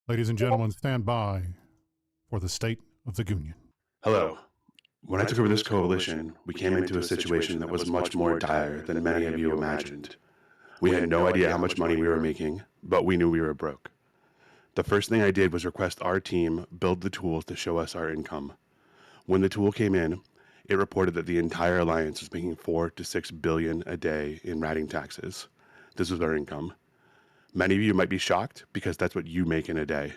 Ladies and gentlemen, stand by for the State of the Goonion. Hello. When I took over this coalition, we came into a situation that was much more dire than many of you imagined. We had no idea how much money we were making, but we knew we were broke. The first thing I did was request our team build the tools to show us our income. When the tool came in, it reported that the entire alliance was making $4 to $6 billion a day in ratting taxes. This was our income. Many of you might be shocked because that's what you make in a day.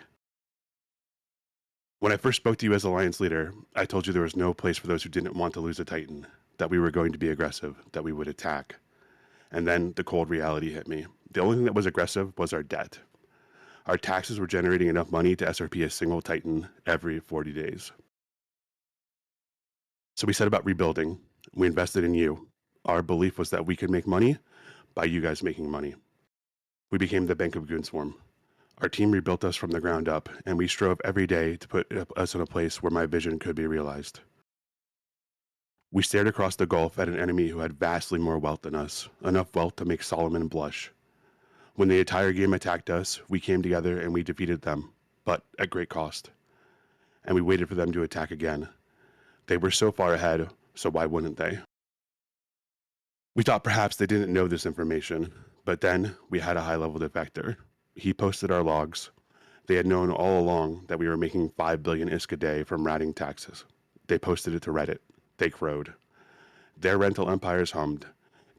When I first spoke to you as Alliance leader, I told you there was no place for those who didn't want to lose a Titan, that we were going to be aggressive, that we would attack. And then the cold reality hit me. The only thing that was aggressive was our debt. Our taxes were generating enough money to SRP a single Titan every 40 days. So we set about rebuilding. We invested in you. Our belief was that we could make money by you guys making money. We became the Bank of Goonswarm. Our team rebuilt us from the ground up, and we strove every day to put us in a place where my vision could be realized. We stared across the gulf at an enemy who had vastly more wealth than us, enough wealth to make Solomon blush. When the entire game attacked us, we came together and we defeated them, but at great cost. And we waited for them to attack again. They were so far ahead, so why wouldn't they? We thought perhaps they didn't know this information, but then we had a high-level defector. He posted our logs. They had known all along that we were making 5 billion ISK a day from ratting taxes. They posted it to Reddit. They crowed. Their rental empires hummed.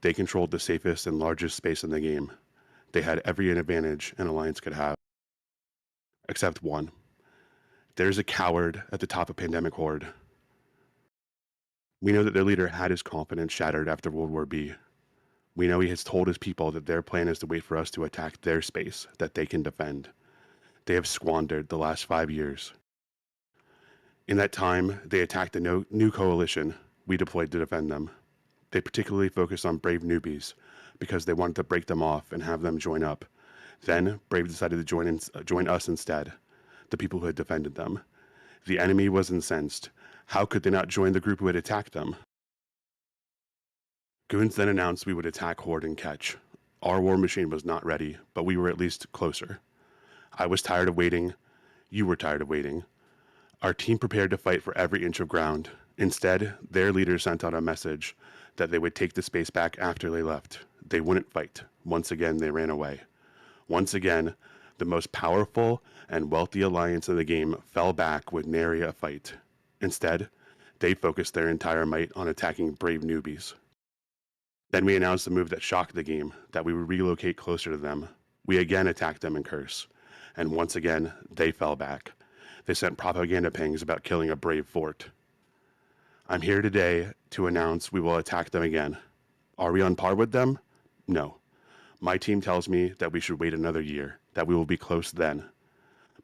They controlled the safest and largest space in the game. They had every advantage an alliance could have. Except one. There's a coward at the top of Pandemic Horde. We know that their leader had his confidence shattered after World War B. We know he has told his people that their plan is to wait for us to attack their space that they can defend. They have squandered the last 5 years. In that time, they attacked a new coalition we deployed to defend them. They particularly focused on Brave newbies because they wanted to break them off and have them join up. Then, Brave decided to join us instead, the people who had defended them. The enemy was incensed. How could they not join the group who had attacked them? Goons then announced we would attack Horde and Catch. Our war machine was not ready, but we were at least closer. I was tired of waiting. You were tired of waiting. Our team prepared to fight for every inch of ground. Instead, their leader sent out a message that they would take the space back after they left. They wouldn't fight. Once again, they ran away. Once again, the most powerful and wealthy alliance in the game fell back with nary a fight. Instead, they focused their entire might on attacking Brave newbies. Then we announced a move that shocked the game, that we would relocate closer to them. We again attacked them in Curse. And once again, they fell back. They sent propaganda pings about killing a Brave fort. I'm here today to announce we will attack them again. Are we on par with them? No. My team tells me that we should wait another year, that we will be close then.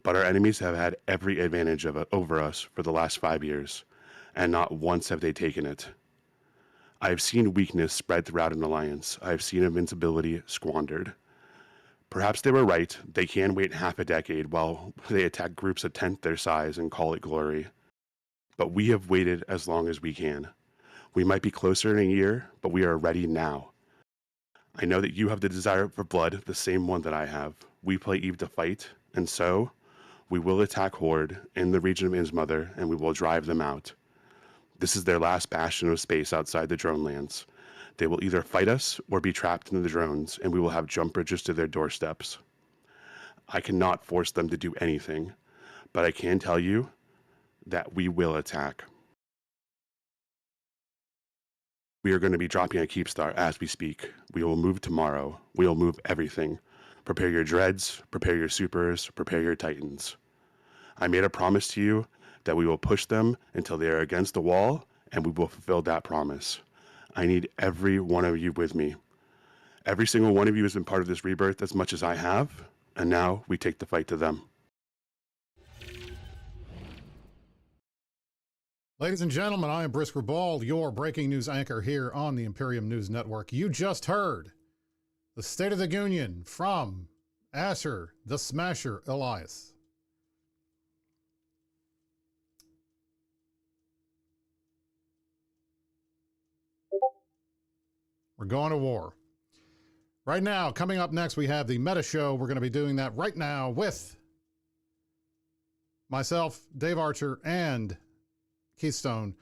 But our enemies have had every advantage over us for the last 5 years, and not once have they taken it. I have seen weakness spread throughout an alliance. I have seen invincibility squandered. Perhaps they were right. They can wait half a decade while they attack groups a tenth their size and call it glory. But we have waited as long as we can. We might be closer in a year, but we are ready now. I know that you have the desire for blood, the same one that I have. We play Eve to fight, and so we will attack Horde in the region of Innsmother, and we will drive them out. This is their last bastion of space outside the drone lands. They will either fight us or be trapped in the drones, and we will have jump bridges to their doorsteps. I cannot force them to do anything, but I can tell you that we will attack. We are going to be dropping a Keepstar as we speak. We will move tomorrow. We will move everything. Prepare your dreads, prepare your supers, prepare your titans. I made a promise to you that we will push them until they are against the wall, and we will fulfill that promise. I need every one of you with me. Every single one of you has been part of this rebirth as much as I have, and now we take the fight to them. Ladies and gentlemen, I am Brisc Rubal, your breaking news anchor here on the Imperium News Network. You just heard the State of the Goonion from Asher the Smasher Elias. We're going to war. Right now, coming up next, we have the Meta Show. We're going to be doing that right now with myself, Dave Archer, and Keystone.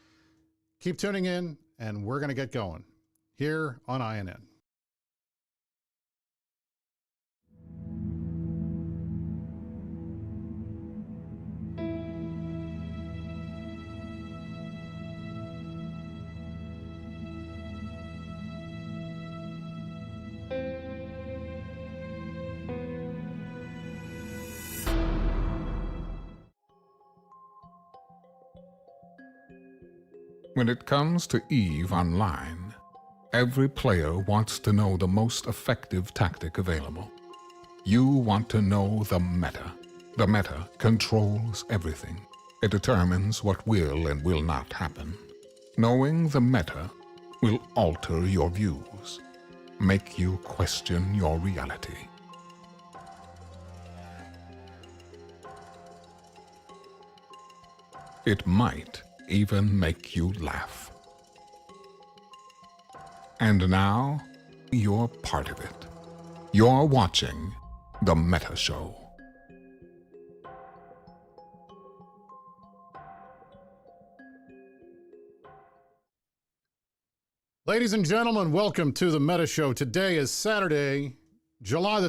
Keep tuning in, and we're going to get going here on INN. When it comes to EVE Online, every player wants to know the most effective tactic available. You want to know the meta. The meta controls everything. It determines what will and will not happen. Knowing the meta will alter your views, make you question your reality. It might even make you laugh. And now, you're part of it. You're watching The Meta Show. Ladies and gentlemen, welcome to The Meta Show. Today is Saturday, May the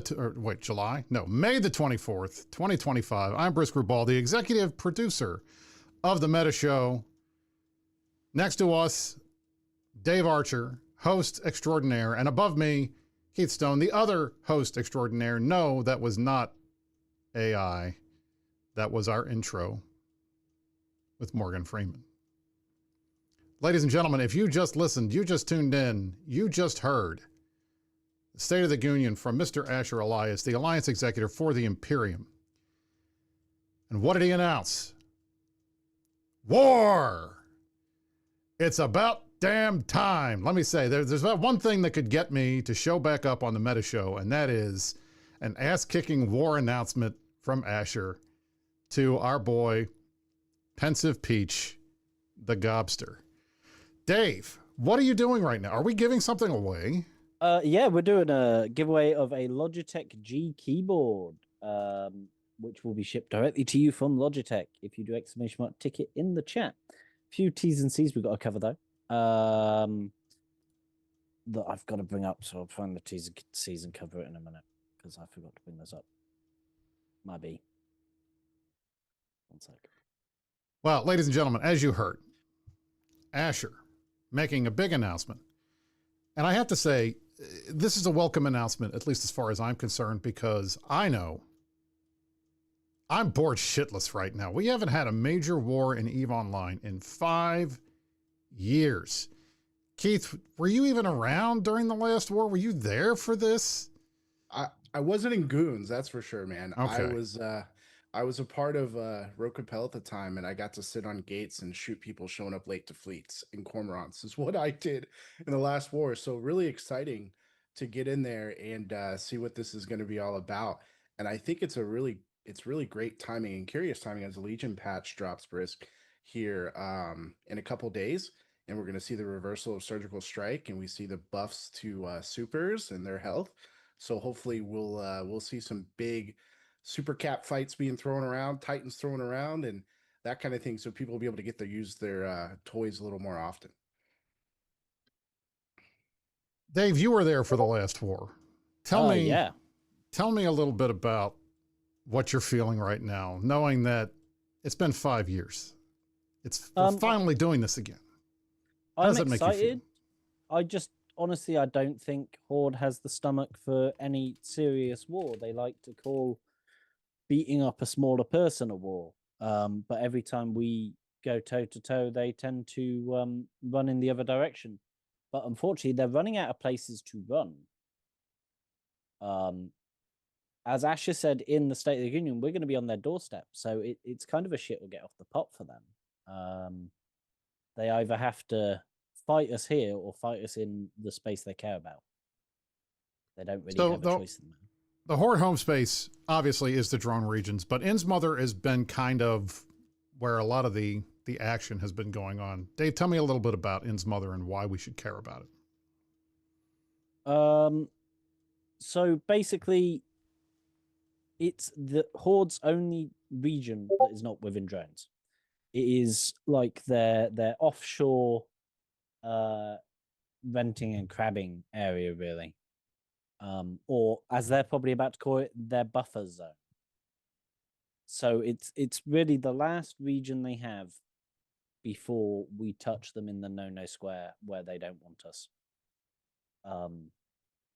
24th, 2025. I'm Brisc Rubal, the executive producer of The Meta Show. Next to us, Dave Archer, host extraordinaire, and above me, Keith Stone, the other host extraordinaire. No, that was not AI. That was our intro with Morgan Freeman. Ladies and gentlemen, if you just listened, you just tuned in, you just heard the State of the Goonion from Mr. Asher Elias, the Alliance Executive for the Imperium. And what did he announce? War! It's about damn time. Let me say, there's about one thing that could get me to show back up on the Meta Show, and that is an ass-kicking war announcement from Asher to our boy, Pensive Peach, the Gobster. Dave, what are you doing right now? Are we giving something away? Yeah, we're doing a giveaway of a Logitech G keyboard, which will be shipped directly to you from Logitech if you do exclamation mark ticket in the chat. Few T's and C's we've got to cover though. That I've got to bring up, so I'll find the T's and C's and cover it in a minute because I forgot to bring those up. Might be. One sec. Well, ladies and gentlemen, as you heard, Asher making a big announcement. And I have to say, this is a welcome announcement, at least as far as I'm concerned, because I know I'm bored shitless right now. We haven't had a major war in EVE Online in 5 years. Keith, were you even around during the last war? Were you there for this? I wasn't in Goons, that's for sure, man. Okay. I was a part of Rokapel at the time, and I got to sit on gates and shoot people showing up late to fleets in cormorants is what I did in the last war. So really exciting to get in there and see what this is going to be all about. And I think it's really great timing and curious timing as the Legion patch drops, Brisc, here in a couple days. And we're going to see the reversal of Surgical Strike, and we see the buffs to supers and their health. So hopefully we'll see some big super cap fights being thrown around, Titans thrown around, and that kind of thing. So people will be able to get to use their toys a little more often. Dave, you were there for the last war. Tell me a little bit about what you're feeling right now, knowing that it's been 5 years. We're finally doing this again. How does that make you feel? I just honestly, I don't think Horde has the stomach for any serious war. They like to call beating up a smaller person a war. But every time we go toe to toe, they tend to run in the other direction. But unfortunately, they're running out of places to run. As Asher said in the State of the Union, we're going to be on their doorstep. So it's kind of a shit will get off the pot for them. They either have to fight us here or fight us in the space they care about. They don't really have a choice in that. The Horde home space, obviously, is the drone regions, but Innsmother has been kind of where a lot of the action has been going on. Dave, tell me a little bit about Innsmother and why we should care about it. So basically, it's the Horde's only region that is not within drones. It is like their offshore venting and crabbing area, really. Or as they're probably about to call it, their buffer zone. So it's really the last region they have before we touch them in the no square where they don't want us.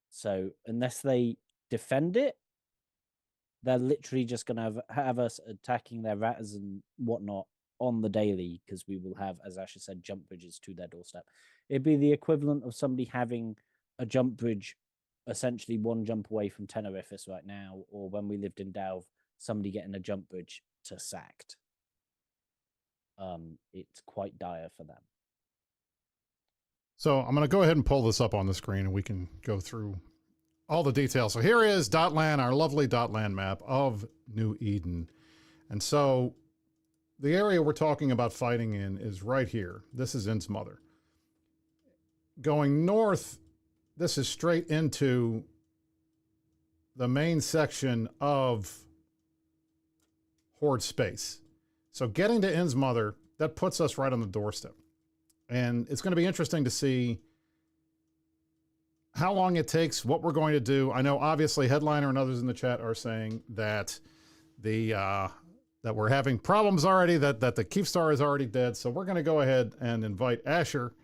So unless they defend it, they're literally just going to have us attacking their ratters and whatnot on the daily, because we will have, as Asher said, jump bridges to their doorstep. It'd be the equivalent of somebody having a jump bridge essentially one jump away from Tenerifis right now, or when we lived in Delve, somebody getting a jump bridge to Sacked. It's quite dire for them. So I'm going to go ahead and pull this up on the screen and we can go through all the details. So here is .land, our lovely .land map of New Eden. And so the area we're talking about fighting in is right here. This is In's Mother. Going north, this is straight into the main section of Horde space. So getting to In's Mother, that puts us right on the doorstep. And it's going to be interesting to see how long it takes, what we're going to do. I know obviously Headliner and others in the chat are saying that that we're having problems already, that the Keepstar is already dead. So we're going to go ahead and invite Asher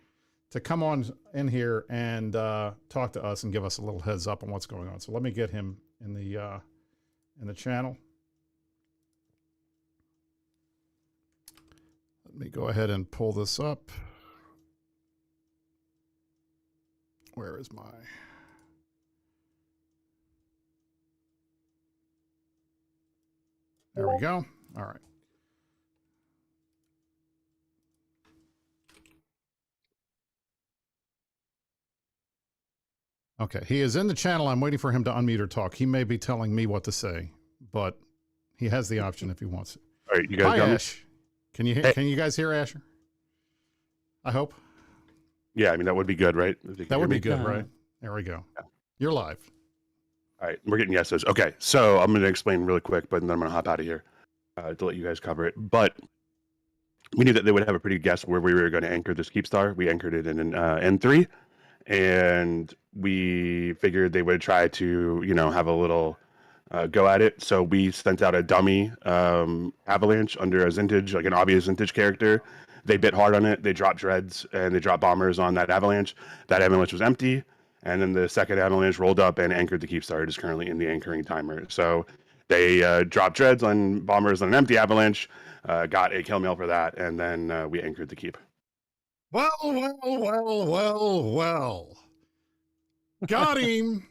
to come on in here and talk to us and give us a little heads up on what's going on. So let me get him in the channel. Let me go ahead and pull this up. Where is my... There we go. All right. Okay, he is in the channel. I'm waiting for him to unmute or talk. He may be telling me what to say, but he has the option if he wants it. All right, you guys Hi, got me? Ash. Can you guys hear Asher? I hope. Yeah, I mean, that would be good, right? That would be good, right? There we go. Yeah. You're live. All right, we're getting yeses. Okay, so I'm going to explain really quick, but then I'm going to hop out of here to let you guys cover it. But we knew that they would have a pretty good guess where we were going to anchor this Keepstar. We anchored it in an N3, and we figured they would try to, have a little go at it. So we sent out a dummy avalanche under a Zintage, like an obvious Zintage character. They bit hard on it. They dropped dreads and they dropped bombers on that avalanche. That avalanche was empty. And then the second avalanche rolled up and anchored the Keepstar. It is currently in the anchoring timer. So they dropped dreads on bombers on an empty avalanche, got a kill mail for that, and then we anchored the Keep. Well. Got him.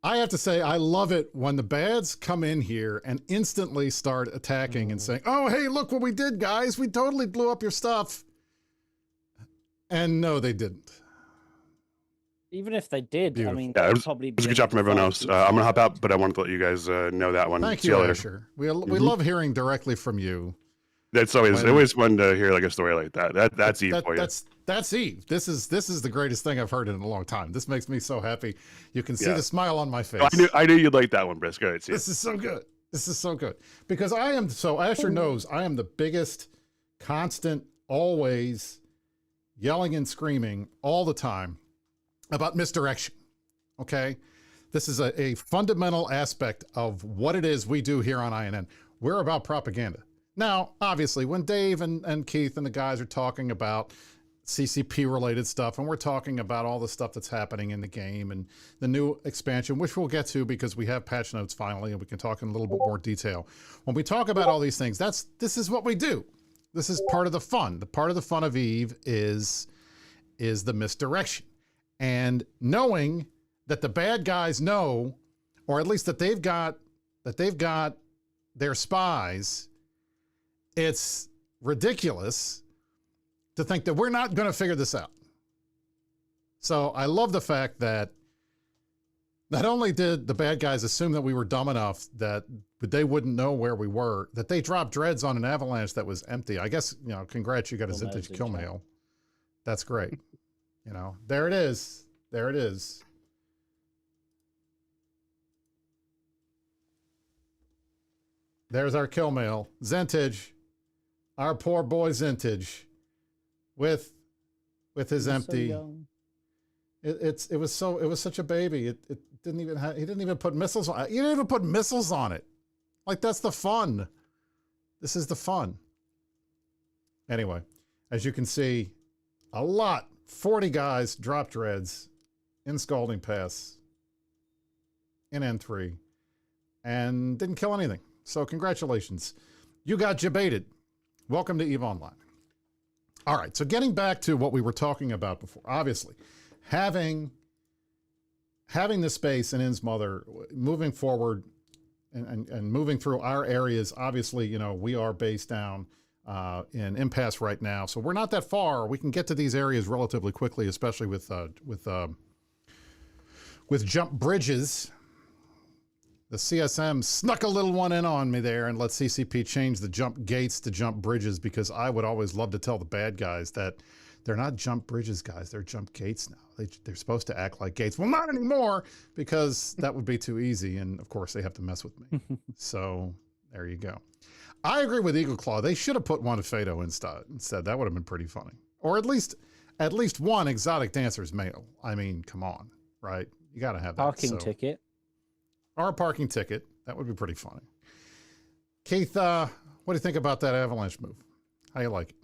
I have to say, I love it when the bads come in here and instantly start attacking and saying, oh, hey, look what we did, guys. We totally blew up your stuff. And no, they didn't. Even if they did, Beautiful. I mean, Yeah, it was probably a good job from everyone else. I'm going to hop out, but I wanted to let you guys know that one. Thank See you, later. Asher. We love hearing directly from you. That's always fun to hear like a story like that. That's Eve for you. That's Eve. This is the greatest thing I've heard in a long time. This makes me so happy. You can see the smile on my face. I knew you'd like that one, Brisc. Go ahead, see this is so good. This is so good because Asher knows I am the biggest, constant, always yelling and screaming all the time about misdirection. Okay, this is a fundamental aspect of what it is we do here on INN. We're about propaganda. Now, obviously, when Dave and Keith and the guys are talking about CCP related stuff, and we're talking about all the stuff that's happening in the game and the new expansion, which we'll get to because we have patch notes finally, and we can talk in a little bit more detail. When we talk about all these things, this is what we do. This is part of the fun. The part of the fun of Eve is the misdirection. And knowing that the bad guys know, or at least that they've got their spies, it's ridiculous to think that we're not going to figure this out. So I love the fact that not only did the bad guys assume that we were dumb enough that they wouldn't know where we were, that they dropped dreads on an avalanche that was empty. I guess, congrats, you got a Zintage kill mail. That's great. There it is. There it is. There's our kill mail. Zentage. Our poor boy Zentage. With his He was empty. So young. It was such a baby. It didn't even have, he didn't even put missiles on it. You didn't even put missiles on it. Like, that's the fun. This is the fun. Anyway, as you can see, a lot, 40 guys dropped dreads in Scalding Pass in N3 and didn't kill anything. So congratulations. You got jebaited. Welcome to EVE Online. All right, so getting back to what we were talking about before, obviously, having the space in In's Mother, moving forward and moving through our areas, obviously, you know, we are based down in Impasse right now, so we're not that far. We can get to these areas relatively quickly, especially with jump bridges. The CSM snuck a little one in on me there and let CCP change the jump gates to jump bridges, because I would always love to tell the bad guys that they're not jump bridges, guys. They're jump gates now. They're supposed to act like gates. Well, not anymore, because that would be too easy. And of course, they have to mess with me. So there you go. I agree with Eagle Claw. They should have put one of Fado instead. That would have been pretty funny. Or at least one exotic dancer's male. I mean, come on, right? You got to have that. Parking ticket. Or a parking ticket. That would be pretty funny. Keith, what do you think about that avalanche move? How you like it?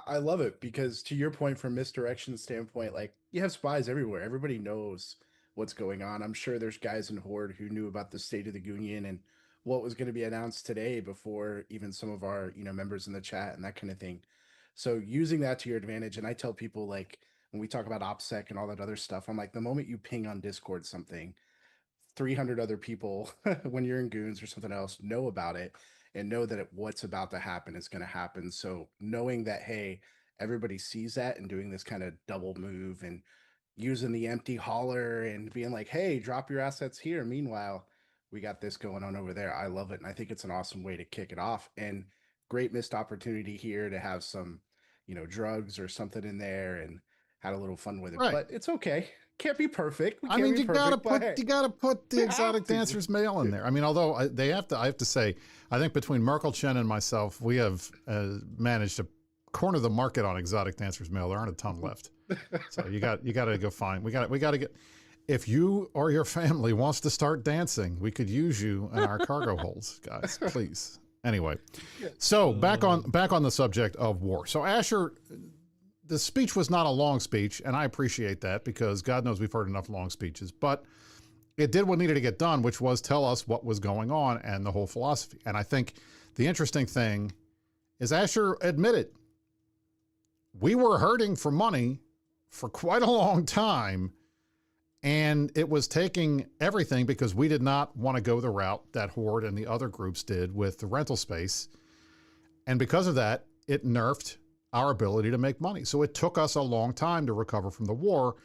I love it, because to your point, from misdirection standpoint, like, you have spies everywhere. Everybody knows what's going on. I'm sure there's guys in Horde who knew about the state of the Goonion and what was going to be announced today before even some of our, members in the chat and that kind of thing. So using that to your advantage. And I tell people, like, when we talk about OPSEC and all that other stuff, I'm like, the moment you ping on Discord something, 300 other people, when you're in Goons or something else, know about it and know that what's about to happen is going to happen. So knowing that, hey, everybody sees that and doing this kind of double move and using the empty hauler and being like, hey, drop your assets here. Meanwhile, we got this going on over there. I love it. And I think it's an awesome way to kick it off. And great missed opportunity here to have some, drugs or something in there and had a little fun with it. Right. But it's okay. Can't be perfect. I mean, you gotta put the exotic dancer's mail in there. I mean, although I have to say, I think between Merkel Chen and myself, we have managed to corner the market on exotic dancer's mail. There aren't a ton left, so you got to go find. We got to get. If you or your family wants to start dancing, we could use you in our cargo holds, guys. Please. Anyway, so back on the subject of war. So Asher. The speech was not a long speech, and I appreciate that, because God knows we've heard enough long speeches, but it did what needed to get done, which was tell us what was going on and the whole philosophy. And I think the interesting thing is Asher admitted we were hurting for money for quite a long time, and it was taking everything because we did not want to go the route that Horde and the other groups did with the rental space. And because of that, it nerfed our ability to make money. So it took us a long time to recover from the war.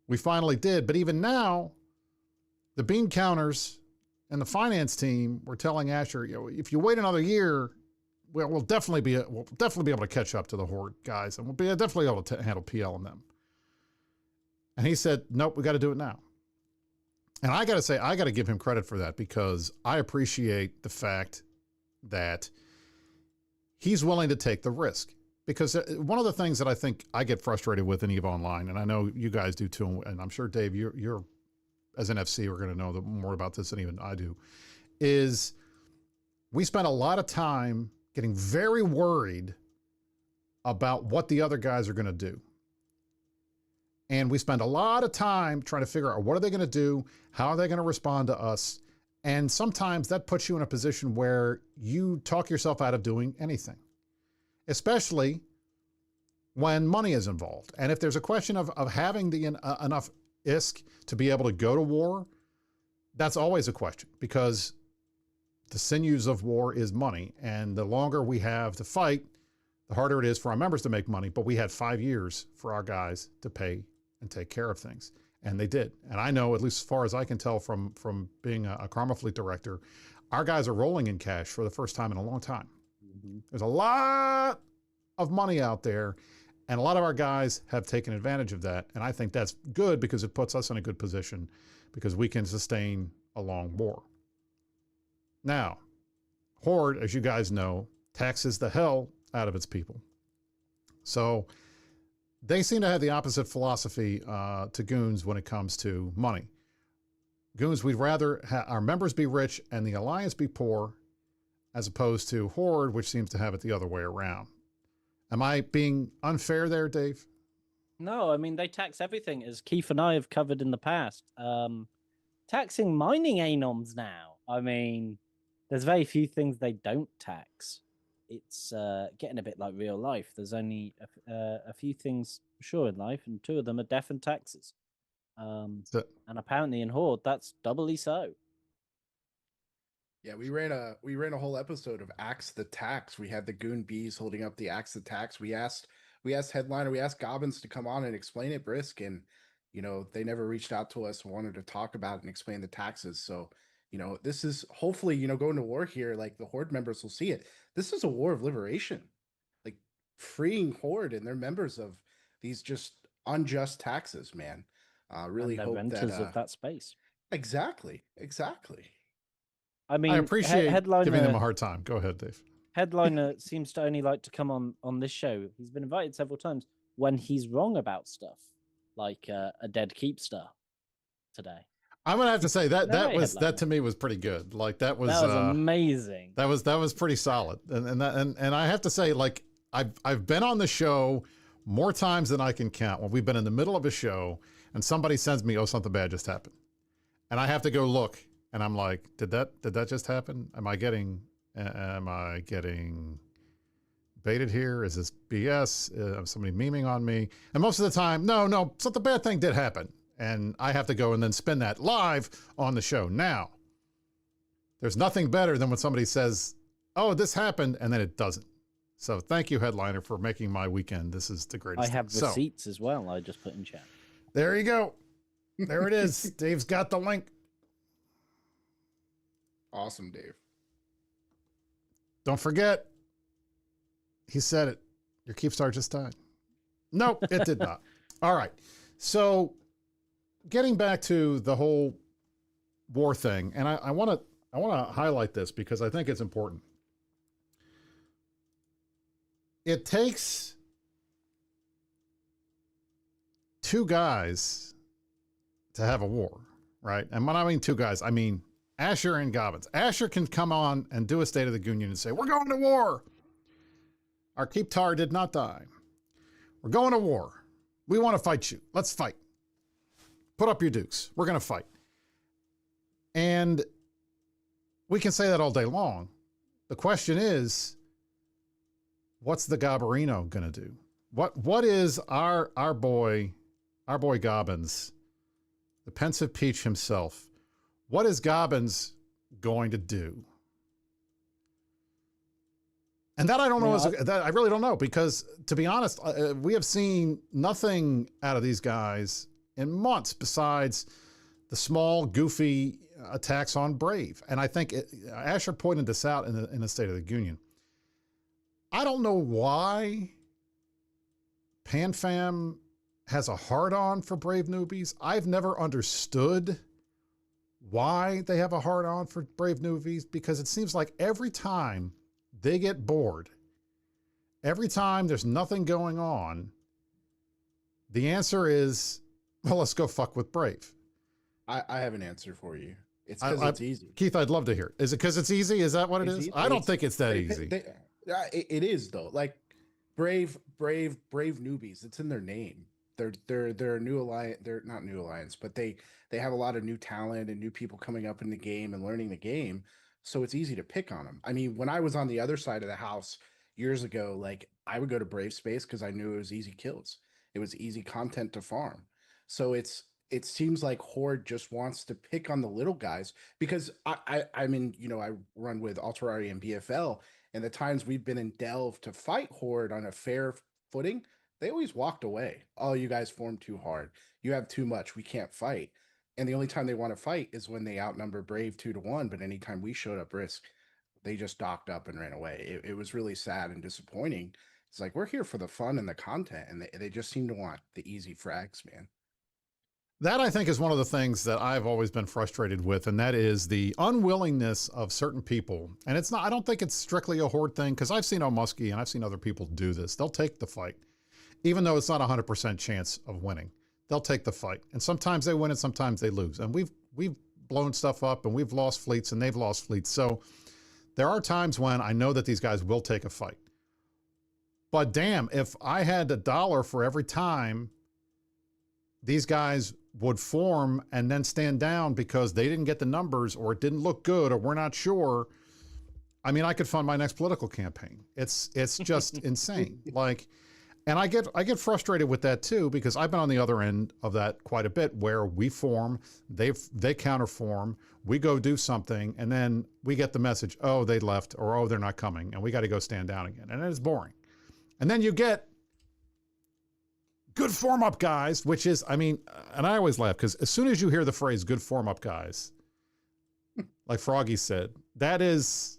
We finally did. But even now, the bean counters and the finance team were telling Asher, if you wait another year, we'll definitely be able to catch up to the Horde guys, and we'll be definitely able to handle PL and them. And he said, nope, we got to do it now. And I got to say, I got to give him credit for that, because I appreciate the fact that he's willing to take the risk. Because one of the things that I think I get frustrated with in EVE Online, and I know you guys do too, and I'm sure, Dave, you're as an FC, we're going to know more about this than even I do, is we spend a lot of time getting very worried about what the other guys are going to do. And we spend a lot of time trying to figure out what are they going to do, how are they going to respond to us, and sometimes that puts you in a position where you talk yourself out of doing anything. Especially when money is involved. And if there's a question of having enough ISK to be able to go to war, that's always a question, because the sinews of war is money. And the longer we have to fight, the harder it is for our members to make money. But we had 5 years for our guys to pay and take care of things. And they did. And I know, at least as far as I can tell from being a Karma Fleet director, our guys are rolling in cash for the first time in a long time. There's a lot of money out there, and a lot of our guys have taken advantage of that. And I think that's good, because it puts us in a good position, because we can sustain a long war. Now, Horde, as you guys know, taxes the hell out of its people. So they seem to have the opposite philosophy to Goons when it comes to money. Goons, we'd rather our members be rich and the Alliance be poor, as opposed to Horde, which seems to have it the other way around. Am I being unfair there, Dave? No, I mean, they tax everything, as Keith and I have covered in the past. Taxing mining anoms now. I mean, there's very few things they don't tax. It's getting a bit like real life. There's only a few things sure in life, and two of them are death and taxes. And apparently in Horde, that's doubly so. Yeah, we ran a whole episode of Axe the Tax. We had the Goon Bees holding up the Axe the Tax. We asked Headliner, we asked Gobbins to come on and explain it, Brisc, and they never reached out to us and wanted to talk about it and explain the taxes. So, this is hopefully, going to war here, like the Horde members will see it. This is a war of liberation. Like freeing Horde and their members of these just unjust taxes, man. Really and the hope renters of that space. Exactly. I mean, I appreciate Headliner, giving them a hard time. Go ahead, Dave. Headliner seems to only like to come on this show. He's been invited several times when he's wrong about stuff, like a dead Keepster today. I'm gonna have to say that to me was pretty good. Like that was amazing. That was pretty solid. And I have to say, like I've been on the show more times than I can count when we've been in the middle of a show and somebody sends me, "Oh, something bad just happened," and I have to go look, and I'm like, "Did that just happen? Am I getting baited here? Is this BS? Somebody memeing on me?" And most of the time, no, something bad thing did happen. And I have to go and then spin that live on the show. Now, there's nothing better than when somebody says, "Oh, this happened," and then it doesn't. So thank you, Headliner, for making my weekend. This is the greatest. I have receipts as well. I just put in chat. There you go. There it is. Dave's got the link. Awesome, Dave. Don't forget, he said it. Your Keepstar just died. Nope, it did not. All right. So getting back to the whole war thing, and I want to highlight this because I think it's important. It takes two guys to have a war, right? And when I mean two guys, I mean Asher and Gobbins. Asher can come on and do a State of the Goonion and say, "We're going to war. Our Keeptar did not die. We're going to war. We want to fight you. Let's fight. Put up your dukes. We're going to fight." And we can say that all day long. The question is, what's the Gobberino going to do? What is our boy Gobbins, the pensive peach himself? What is Gobbins going to do? And that I don't know. That I really don't know, because to be honest, we have seen nothing out of these guys in months besides the small, goofy attacks on Brave. And I think Asher pointed this out in the State of the Union. I don't know why PanFam has a hard-on for Brave newbies. I've never understood why they have a hard-on for Brave newbies, because it seems like every time they get bored, every time there's nothing going on, the answer is, well, let's go fuck with Brave. I have an answer for you. It's because it's easy. Keith, I'd love to hear it. Is it because it's easy? Is that what it is? I don't think it's that easy. It is, though. Like brave newbies. It's in their name. They're a new alliance. They're not new alliance, but they have a lot of new talent and new people coming up in the game and learning the game. So it's easy to pick on them. I mean, when I was on the other side of the house years ago, like I would go to Brave Space because I knew it was easy kills. It was easy content to farm. So it seems like Horde just wants to pick on the little guys, because I mean, I run with Alterari and BFL, and the times we've been in Delve to fight Horde on a fair footing, they always walked away. "Oh, you guys formed too hard. You have too much. We can't fight." And the only time they want to fight is when they outnumber Brave 2-1. But anytime we showed up Brisc, they just docked up and ran away. It was really sad and disappointing. It's like, we're here for the fun and the content, and they just seem to want the easy frags, man. That, I think, is one of the things that I've always been frustrated with, and that is the unwillingness of certain people. And it's not, I don't think it's strictly a Horde thing, because I've seen O'Muskie and I've seen other people do this. They'll take the fight, even though it's not a 100% chance of winning. They'll take the fight. And sometimes they win and sometimes they lose. And we've blown stuff up and we've lost fleets and they've lost fleets. So there are times when I know that these guys will take a fight. But damn, if I had $1 for every time these guys would form and then stand down because they didn't get the numbers or it didn't look good or we're not sure, I mean, I could fund my next political campaign. It's just insane. Like, and I get frustrated with that too, because I've been on the other end of that quite a bit, where we form, they counterform, we go do something, and then we get the message, oh, they left, or oh, they're not coming, and we got to go stand down again. And it's boring. And then you get good form up guys, which is, I mean, and I always laugh because as soon as you hear the phrase good form up guys, like Froggy said, that is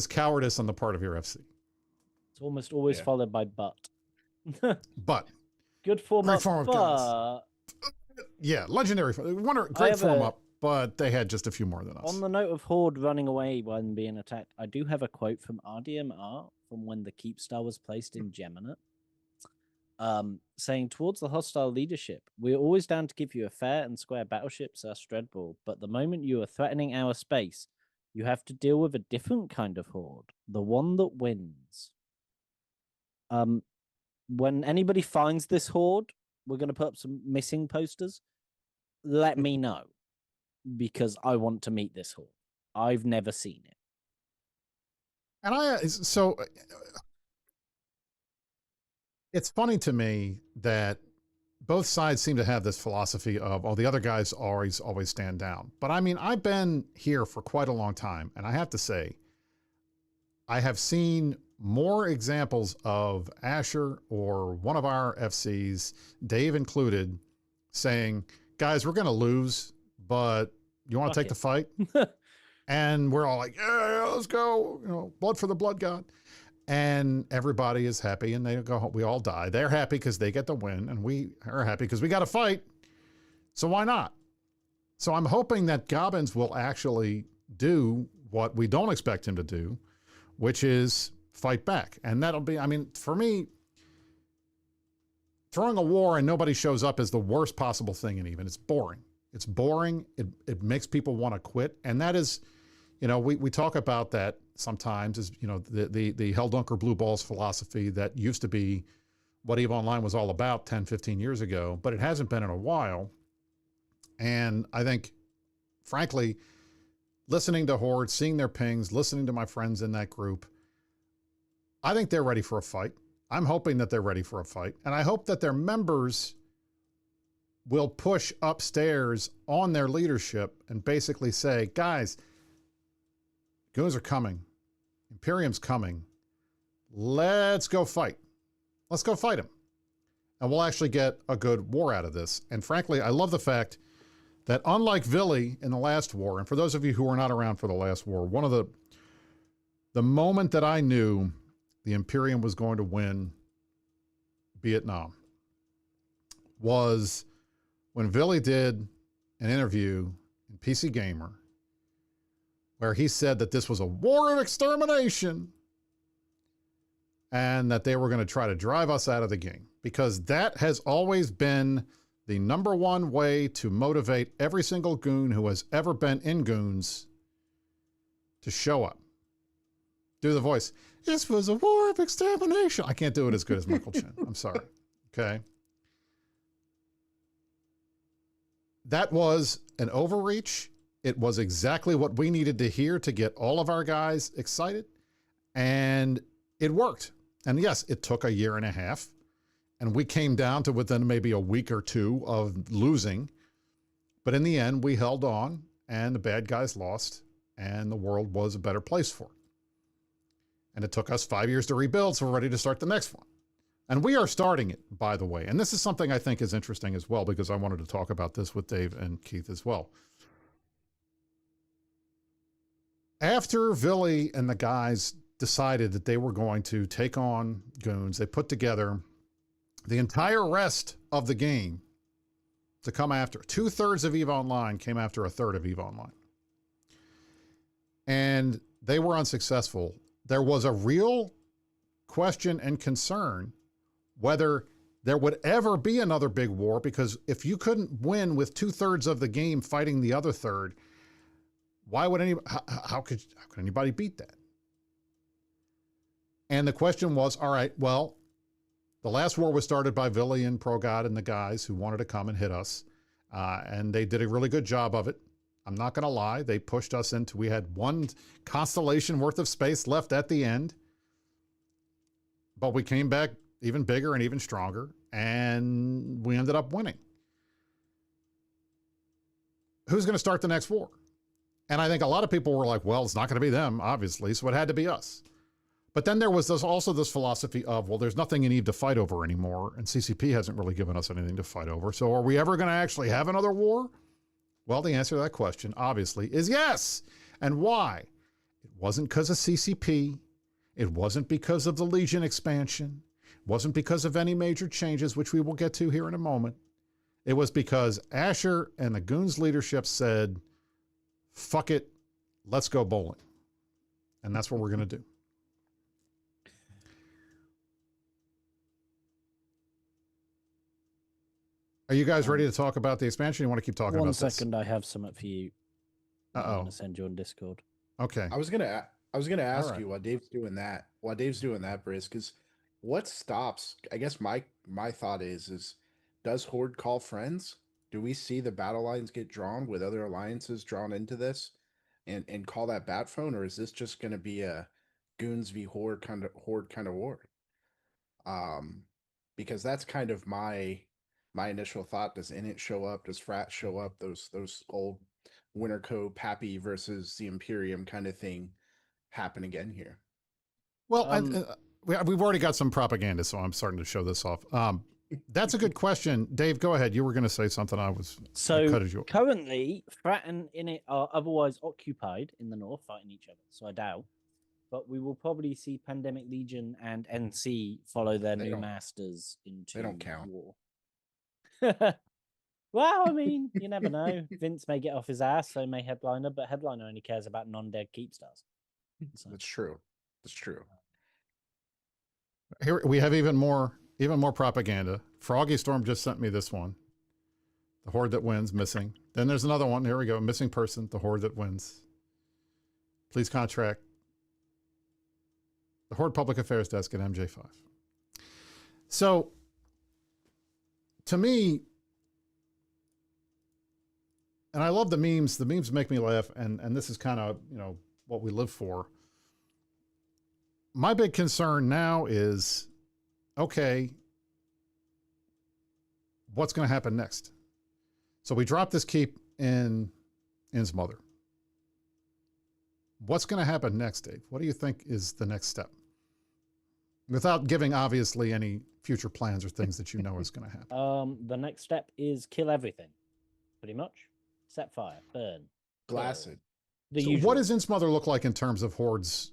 cowardice on the part of your FC. It's almost always followed by but. But good form great up, form but... guys. Yeah, legendary. Great form up, but they had just a few more than us. On the note of Horde running away when being attacked, I do have a quote from RDMR from when the Keep Star was placed in Geminate. Saying, towards the hostile leadership, we're always down to give you a fair and square battleship, Sir Stredball, but the moment you are threatening our space, you have to deal with a different kind of Horde, the one that wins. When anybody finds this Horde, we're going to put up some missing posters. Let me know, because I want to meet this Horde. I've never seen it. And it's funny to me that both sides seem to have this philosophy of, oh, the other guys always stand down. But I mean, I've been here for quite a long time, and I have to say, I have seen more examples of Asher or one of our FCs, Dave included, saying, guys, we're going to lose, but you want to take the fight? And we're all like, yeah, let's go. You know, blood for the blood god. And everybody is happy, and they go home. We all die. They're happy because they get the win, and we are happy because we got to fight. So why not? So I'm hoping that Gobbins will actually do what we don't expect him to do, which is fight back. And that'll be, I mean, for me, throwing a war and nobody shows up is the worst possible thing. And even it's boring. It's boring. It makes people want to quit. And that is, you know, we talk about that sometimes, as you know, the Helldunker Blue Balls philosophy that used to be what EVE Online was all about 10, 15 years ago, but it hasn't been in a while. And I think, frankly, listening to Horde, seeing their pings, listening to my friends in that group, I think they're ready for a fight. I'm hoping that they're ready for a fight. And I hope that their members will push upstairs on their leadership and basically say, guys, Goons are coming. Imperium's coming. Let's go fight. Let's go fight them. And we'll actually get a good war out of this. And frankly, I love the fact that unlike Vili in the last war, and for those of you who were not around for the last war, one of the moment that I knew the Imperium was going to win Vietnam was when Vili did an interview in PC Gamer where he said that this was a war of extermination and that they were going to try to drive us out of the game, because that has always been the #1 way to motivate every single Goon who has ever been in Goons to show up. Do the voice. This was a war of extermination. I can't do it as good as Michael Chin. I'm sorry. Okay. That was an overreach. It was exactly what we needed to hear to get all of our guys excited. And it worked. And yes, it took a year and a half. And we came down to within maybe a week or two of losing. But in the end, we held on and the bad guys lost and the world was a better place for it. And it took us 5 years to rebuild, so we're ready to start the next one. And we are starting it, by the way. And this is something I think is interesting as well, because I wanted to talk about this with Dave and Keith as well. After Vili and the guys decided that they were going to take on Goons, they put together the entire rest of the game to come after. 2/3 of EVE Online came after 1/3 of EVE Online. And they were unsuccessful. There was a real question and concern whether there would ever be another big war, because if you couldn't win with 2/3 of the game fighting the other third, why would how could anybody beat that? And the question was, all right, well, the last war was started by Villy and ProGod and the guys who wanted to come and hit us. And they did a really good job of it. I'm not going to lie. They pushed us into, we had one constellation worth of space left at the end. But we came back even bigger and even stronger. And we ended up winning. Who's going to start the next war? And I think a lot of people were like, well, it's not going to be them, obviously. So it had to be us. But then there was also this philosophy of, well, there's nothing in EVE to fight over anymore, and CCP hasn't really given us anything to fight over. So are we ever going to actually have another war? Well, the answer to that question, obviously, is yes. And why? It wasn't because of CCP. It wasn't because of the Legion expansion. It wasn't because of any major changes, which we will get to here in a moment. It was because Asher and the Goons leadership said, fuck it, let's go bowling. And that's what we're going to do. Are you guys ready to talk about the expansion? You want to keep talking about this? 1 second, I have something for you. I'm Uh-oh. going to send you on Discord. Okay. I was gonna ask right. you while Dave's doing that, Brisc, because what stops? I guess my thought is does Horde call friends? Do we see the battle lines get drawn with other alliances drawn into this, and call that bat phone, or is this just going to be a Goons v Horde kind of war? Because that's kind of my initial thought. Does Init show up? Does Frat show up? Those old Winterco Pappy versus the Imperium kind of thing happen again here? Well, we've already got some propaganda, so I'm starting to show this off. That's a good question. Dave, go ahead. You were going to say something. I cut you. Currently, Frat and Init are otherwise occupied in the north, fighting each other, so I doubt. But we will probably see Pandemic Legion and NC follow their new masters into They don't count. war. Well, I mean, you never know. Vince may get off his ass, so may Headliner, but Headliner only cares about non-dead keep stars. So. That's true. That's true. Here we have even more propaganda. Froggy Storm just sent me this one. The Horde that wins, missing. Then there's another one. Here we go. Missing person, the Horde that wins. Please contract the Horde Public Affairs Desk at MJ5. So, to me, and I love the memes. The memes make me laugh, and this is kind of, what we live for. My big concern now is, okay, what's going to happen next? So we drop this keep in Innsmother. What's going to happen next, Dave? What do you think is the next step? Without giving, obviously, any future plans or things that you know is going to happen. The next step is kill everything, pretty much. Set fire, burn. Blasted. So what does Innsmother look like in terms of Horde's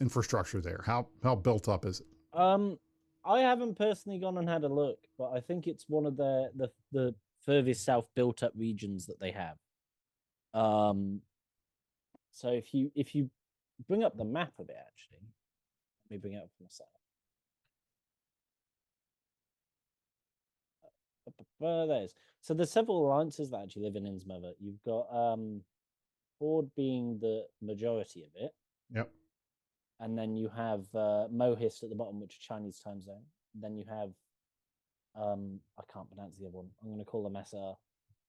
infrastructure there? How built up is it? I haven't personally gone and had a look, but I think it's one of the furthest south built up regions that they have. So if you bring up the map of it, actually, let me bring it up for myself. There's so there's several alliances that actually live in Innsmother. You've got Horde being the majority of it. Yep. And then you have Mohist at the bottom, which is Chinese time zone. Then you have I can't pronounce the other one. I'm going to call them SR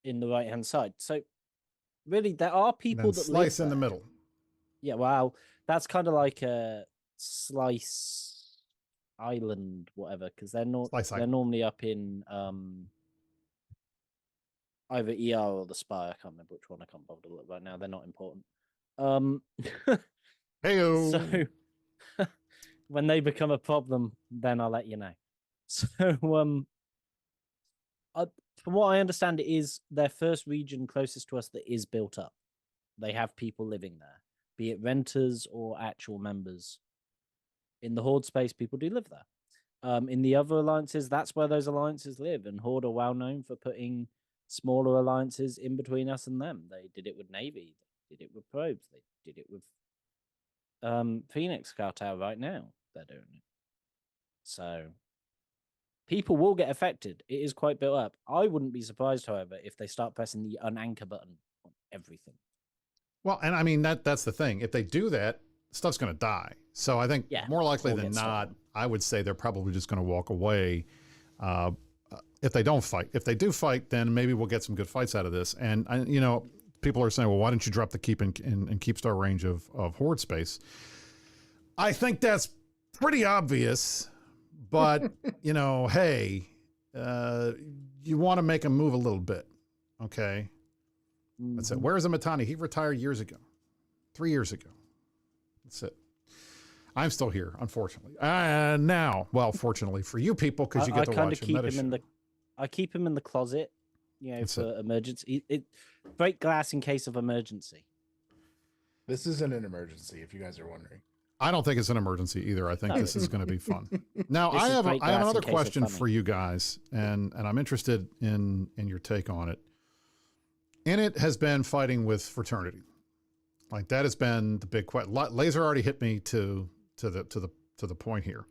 in the right hand side. So really, there are people that slice live in the there. middle. Yeah, wow, that's kind of like a slice island, whatever, because they're normally up in either ER or the Spy. I can't remember which one. I can't bother to look right now. They're not important. Heyo. So when they become a problem, then I'll let you know. So from what I understand, it is their first region closest to us that is built up. They have people living there, be it renters or actual members. In the Horde space, people do live there. In the other alliances, that's where those alliances live, and Horde are well known for putting smaller alliances in between us and them. They did it with Navy, they did it with Probes, they did it with Phoenix Cartel right now. They're doing it. So people will get affected. It is quite built up. I wouldn't be surprised, however, if they start pressing the unanchor button on everything. Well, and I mean, that's the thing. If they do that, stuff's going to die. So I think more likely than not, I would say they're probably just going to walk away if they don't fight. If they do fight, then maybe we'll get some good fights out of this. And, you know, people are saying, well, why don't you drop the keep in Keepstar range of Horde space? I think that's pretty obvious, but, you know, hey, you want to make them move a little bit, okay? That's it. Where's the Matani? He retired years ago, 3 years ago. That's it. I'm still here, unfortunately. Now, well, fortunately for you people, because you get to watch a meta show. I keep him in the closet, you know, for emergency. Break glass in case of emergency. This isn't an emergency, if you guys are wondering. I don't think it's an emergency either. I think this is going to be fun. Now, I have another question for you guys, and I'm interested in your take on it. Init has been fighting with Fraternity. Like, that has been the big question. Laser already hit me to the point here.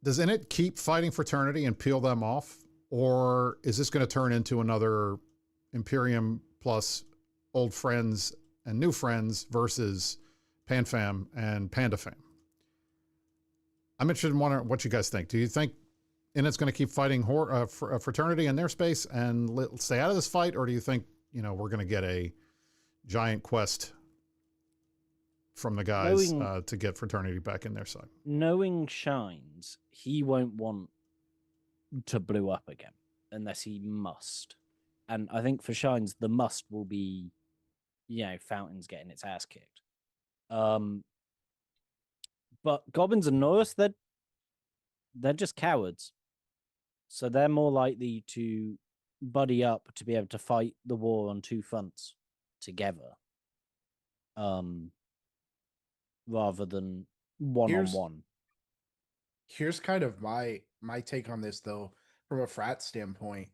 Does Init keep fighting Fraternity and peel them off, or is this going to turn into another Imperium plus old friends and new friends versus PanFam and PandaFam? I'm interested in wondering what you guys think. Do you think Init's going to keep fighting Fraternity in their space and stay out of this fight, or do you think, you know, we're going to get a giant quest from the guys to get Fraternity back in their side? Knowing Shines, he won't want to blow up again unless he must. And I think for Shines, the must will be, you know, Fountains getting its ass kicked. But Goblins and Norris, they're just cowards. So they're more likely to buddy up to be able to fight the war on two fronts together. Rather than one-on-one. Here's kind of my take on this, though, from a frat standpoint.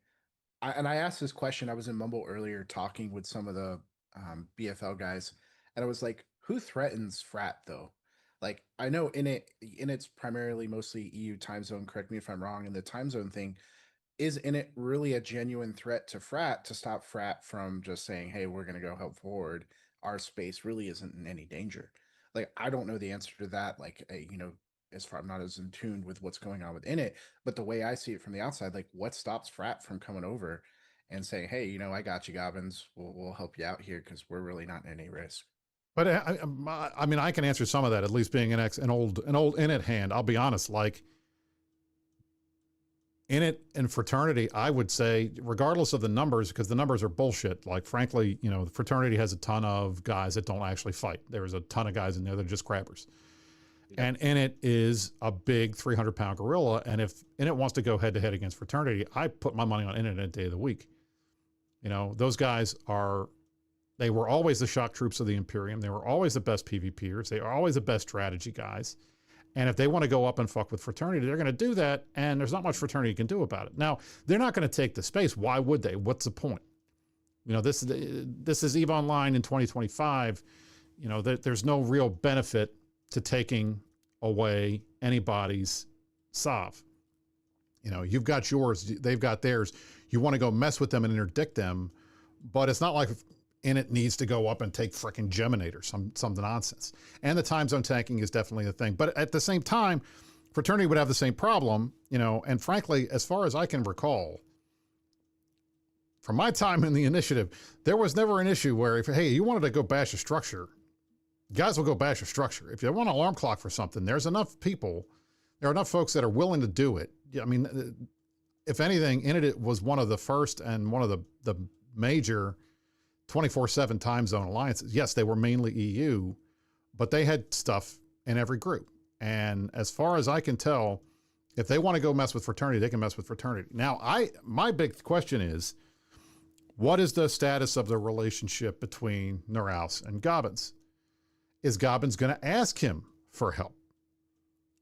I asked this question. I was in Mumble earlier talking with some of the BFL guys, and I was like, who threatens frat, though? Like, I know Init's primarily mostly EU time zone, correct me if I'm wrong, and the time zone thing, is Init really a genuine threat to frat to stop frat from just saying, hey, we're going to go help forward? Our space really isn't in any danger. Like, I don't know the answer to that. Like, you know, as far I'm not as in tune with what's going on with Init, but the way I see it from the outside, like, what stops frat from coming over and saying, hey, you know, I got you, Gobbins. We'll help you out here because we're really not in any risk. But I mean, I can answer some of that, at least being an old Init hand. I'll be honest, like, Init and Fraternity, I would say, regardless of the numbers, because the numbers are bullshit. Like, frankly, you know, the Fraternity has a ton of guys that don't actually fight. There's a ton of guys in there that are just grabbers. Yeah. And Init is a big 300-pound gorilla. And if Init wants to go head-to-head against Fraternity, I put my money on Init any day of the week. You know, those guys they were always the shock troops of the Imperium. They were always the best PvPers. They are always the best strategy guys. And if they want to go up and fuck with Fraternity, they're going to do that, and there's not much Fraternity can do about it. Now, they're not going to take the space. Why would they? What's the point? You know, this is EVE Online in 2025. You know, there's no real benefit to taking away anybody's SOV. You know, you've got yours, they've got theirs. You want to go mess with them and interdict them, but it's not like Init needs to go up and take frickin' Geminator, some nonsense. And the time zone tanking is definitely the thing. But at the same time, Fraternity would have the same problem, you know, and frankly, as far as I can recall, from my time in the initiative, there was never an issue where, if, hey, you wanted to go bash a structure, guys will go bash a structure. If you want an alarm clock for something, there's enough people, there are enough folks that are willing to do it. I mean, if anything, Init was one of the first and one of the major 24/7 time zone alliances. Yes, they were mainly EU, but they had stuff in every group. And as far as I can tell, if they want to go mess with Fraternity, they can mess with Fraternity. Now, my big question is, what is the status of the relationship between Noraus and Gobbins? Is Gobbins going to ask him for help?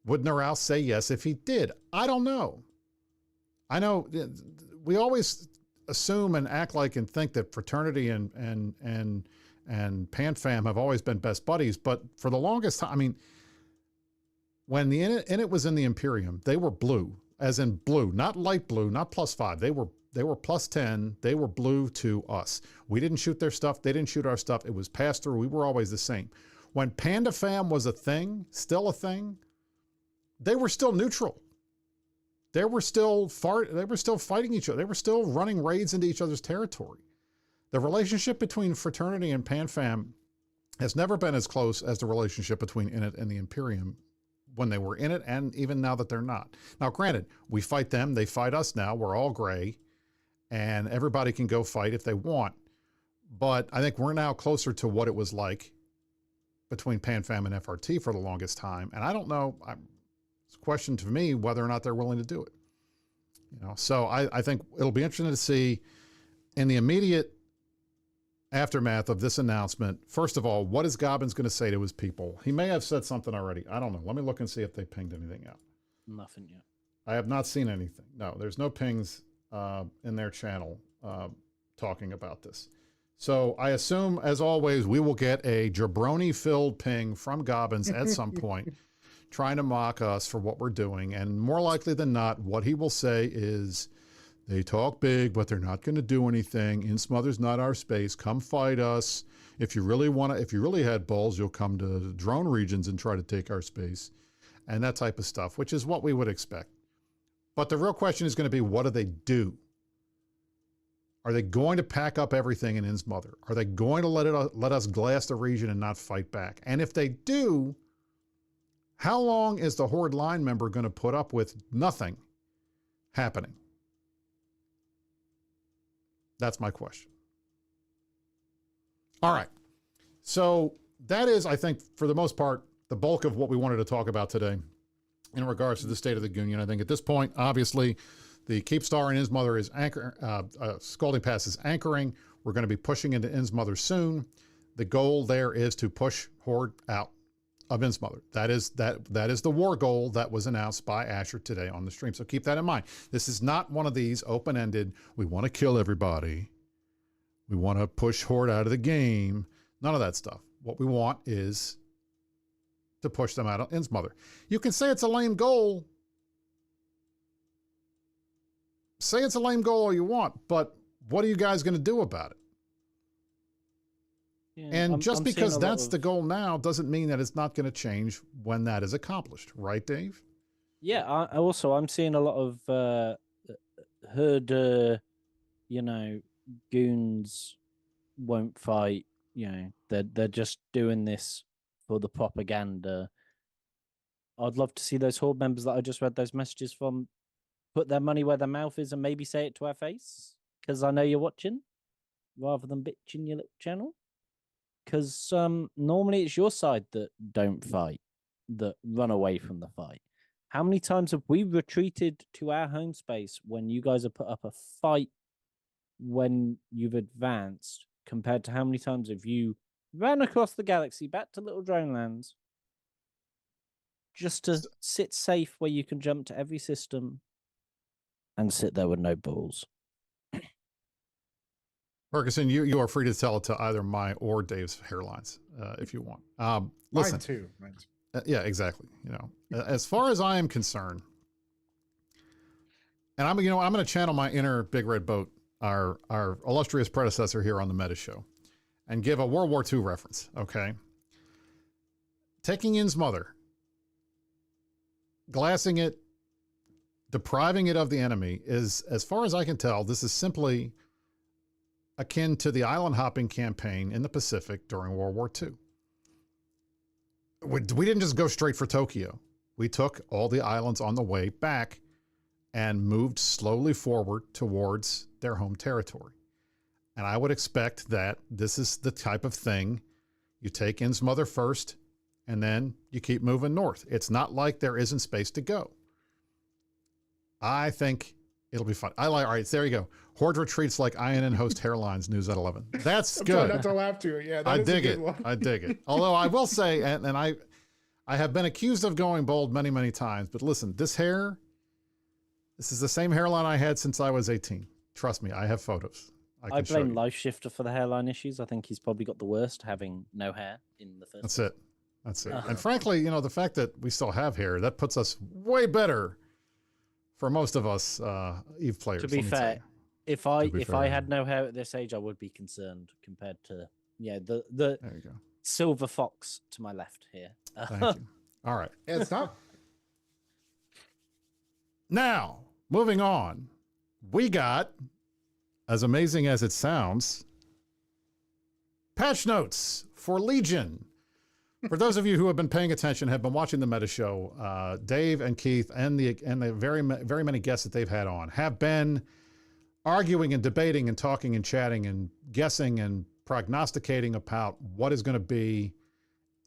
Would Norau say yes if he did? I don't know. I know we always assume and act like and think that Fraternity and PanFam have always been best buddies, but for the longest time, I mean, when the Init was in the Imperium, they were blue, as in blue, not light blue, not +5. They were +10. They were blue to us. We didn't shoot their stuff. They didn't shoot our stuff. It was passed through. We were always the same. When PandaFam was a thing, still a thing, they were still neutral. They were still fighting each other. They were still running raids into each other's territory. The relationship between Fraternity and PanFam has never been as close as the relationship between Init and the Imperium when they were in it, and even now that they're not. Now, granted, we fight them, they fight us now. We're all gray, and everybody can go fight if they want. But I think we're now closer to what it was like between PanFam and FRT for the longest time. And I don't know, it's a question to me whether or not they're willing to do it. You know, so I think it'll be interesting to see in the immediate aftermath of this announcement. First of all, what is Gobbins going to say to his people? He may have said something already. I don't know. Let me look and see if they pinged anything out. Nothing yet. I have not seen anything. No, there's no pings in their channel talking about this. So I assume, as always, we will get a jabroni-filled ping from Gobbins at some point, trying to mock us for what we're doing. And more likely than not, what he will say is, they talk big, but they're not going to do anything. InSmother's not our space. Come fight us. If you really had balls, you'll come to the drone regions and try to take our space. And that type of stuff, which is what we would expect. But the real question is going to be, what do they do? Are they going to pack up everything in InSmother? Are they going to let us glass the region and not fight back? And if they do, how long is the Horde line member going to put up with nothing happening? That's my question. All right. So that is, I think, for the most part, the bulk of what we wanted to talk about today in regards to the state of the Goonion. I think at this point, obviously, the Keepstar and InSmother is Scalding Pass is anchoring. We're going to be pushing into InSmother soon. The goal there is to push Horde out of InSmother. That is the war goal that was announced by Asher today on the stream. So keep that in mind. This is not one of these open-ended, we want to kill everybody. We want to push Horde out of the game. None of that stuff. What we want is to push them out of InSmother. You can say it's a lame goal. Say it's a lame goal all you want, but what are you guys going to do about it? Yeah, and just because that's the goal now doesn't mean that it's not going to change when that is accomplished. Right, Dave? Yeah, I'm seeing a lot of Horde, goons won't fight. They're just doing this for the propaganda. I'd love to see those Horde members that I just read those messages from put their money where their mouth is and maybe say it to our face, because I know you're watching, rather than bitching your little channel. Because normally it's your side that don't fight, that run away from the fight. How many times have we retreated to our home space when you guys have put up a fight when you've advanced, compared to how many times have you ran across the galaxy back to Little Drone Lands just to sit safe where you can jump to every system and sit there with no balls? Ferguson, you are free to tell it to either my or Dave's hairlines if you want. Listen, Mine too. Yeah, exactly. As far as I am concerned, and I'm going to channel my inner Big Red Boat, our illustrious predecessor here on the Meta Show, and give a World War II reference. Okay, taking InSmother, glassing it, depriving it of the enemy is, as far as I can tell, this is simply akin to the island hopping campaign in the Pacific during World War II. We didn't just go straight for Tokyo. We took all the islands on the way back and moved slowly forward towards their home territory. And I would expect that this is the type of thing you take InSmother first, and then you keep moving north. It's not like there isn't space to go. I think it'll be fun. All right, there you go. Horde retreats like INN host hairlines, news at 11. That's good. Not to laugh to it. Yeah, I dig it. I dig it. Although I will say, and I have been accused of going bald many, many times, but listen, this hair, this is the same hairline I had since I was 18. Trust me, I have photos. I blame Life Shifter for the hairline issues. I think he's probably got the worst, having no hair in the first That's place. it. And frankly, the fact that we still have hair, that puts us way better for most of us Eve players. To be fair, if I had no hair at this age, I would be concerned compared to the there you go. silver fox to my left here. Thank you. All right. Yeah, it's not. Now, moving on, we got, as amazing as it sounds, patch notes for Legion. For those of you who have been paying attention, have been watching the Meta Show, Dave and Keith and the very many guests that they've had on have been arguing and debating and talking and chatting and guessing and prognosticating about what is going to be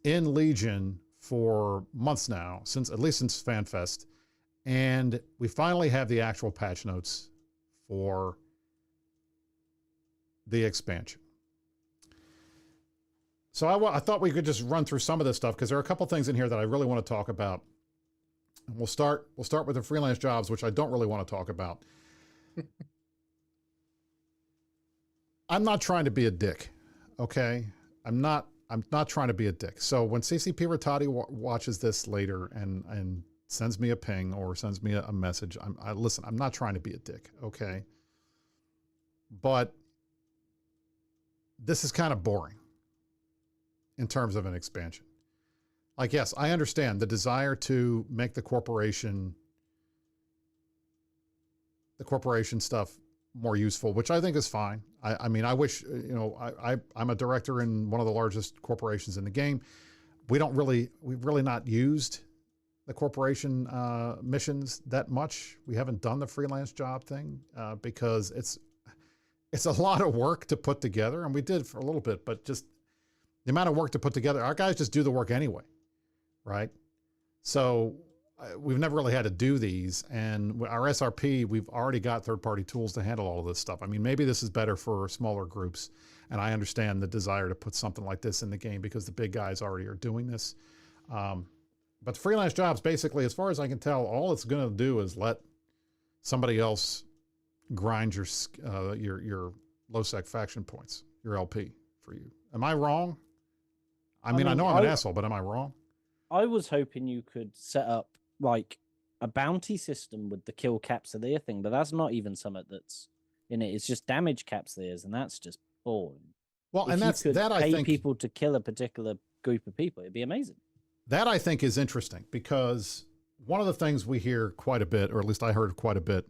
in Legion for months now, at least since FanFest. And we finally have the actual patch notes for the expansion. So I thought we could just run through some of this stuff because there are a couple things in here that I really want to talk about. And we'll start with the freelance jobs, which I don't really want to talk about. I'm not trying to be a dick, okay? I'm not trying to be a dick. So when CCP Ratati watches this later and sends me a ping or sends me a message, listen, I'm not trying to be a dick, okay? But this is kind of boring in terms of an expansion. Like, yes, I understand the desire to make the corporation stuff more useful, which I think is fine. I mean, I wish, I'm a director in one of the largest corporations in the game. We've really not used the corporation missions that much. We haven't done the freelance job thing because it's a lot of work to put together, and we did for a little bit, but just the amount of work to put together, our guys just do the work anyway, right? So we've never really had to do these, and our SRP, we've already got third-party tools to handle all of this stuff. I mean, maybe this is better for smaller groups, and I understand the desire to put something like this in the game because the big guys already are doing this. But the freelance jobs, basically, as far as I can tell, all it's going to do is let somebody else grind your low-sec faction points, your LP for you. Am I wrong? I mean, I know I'm an asshole, but am I wrong? I was hoping you could set up like a bounty system with the kill capsuleer thing, but that's not even something that's in it. It's just damage capsuleers, and that's just boring. Well, if and that's that I think people to kill a particular group of people, it'd be amazing. That I think is interesting because one of the things we hear quite a bit, or at least I heard quite a bit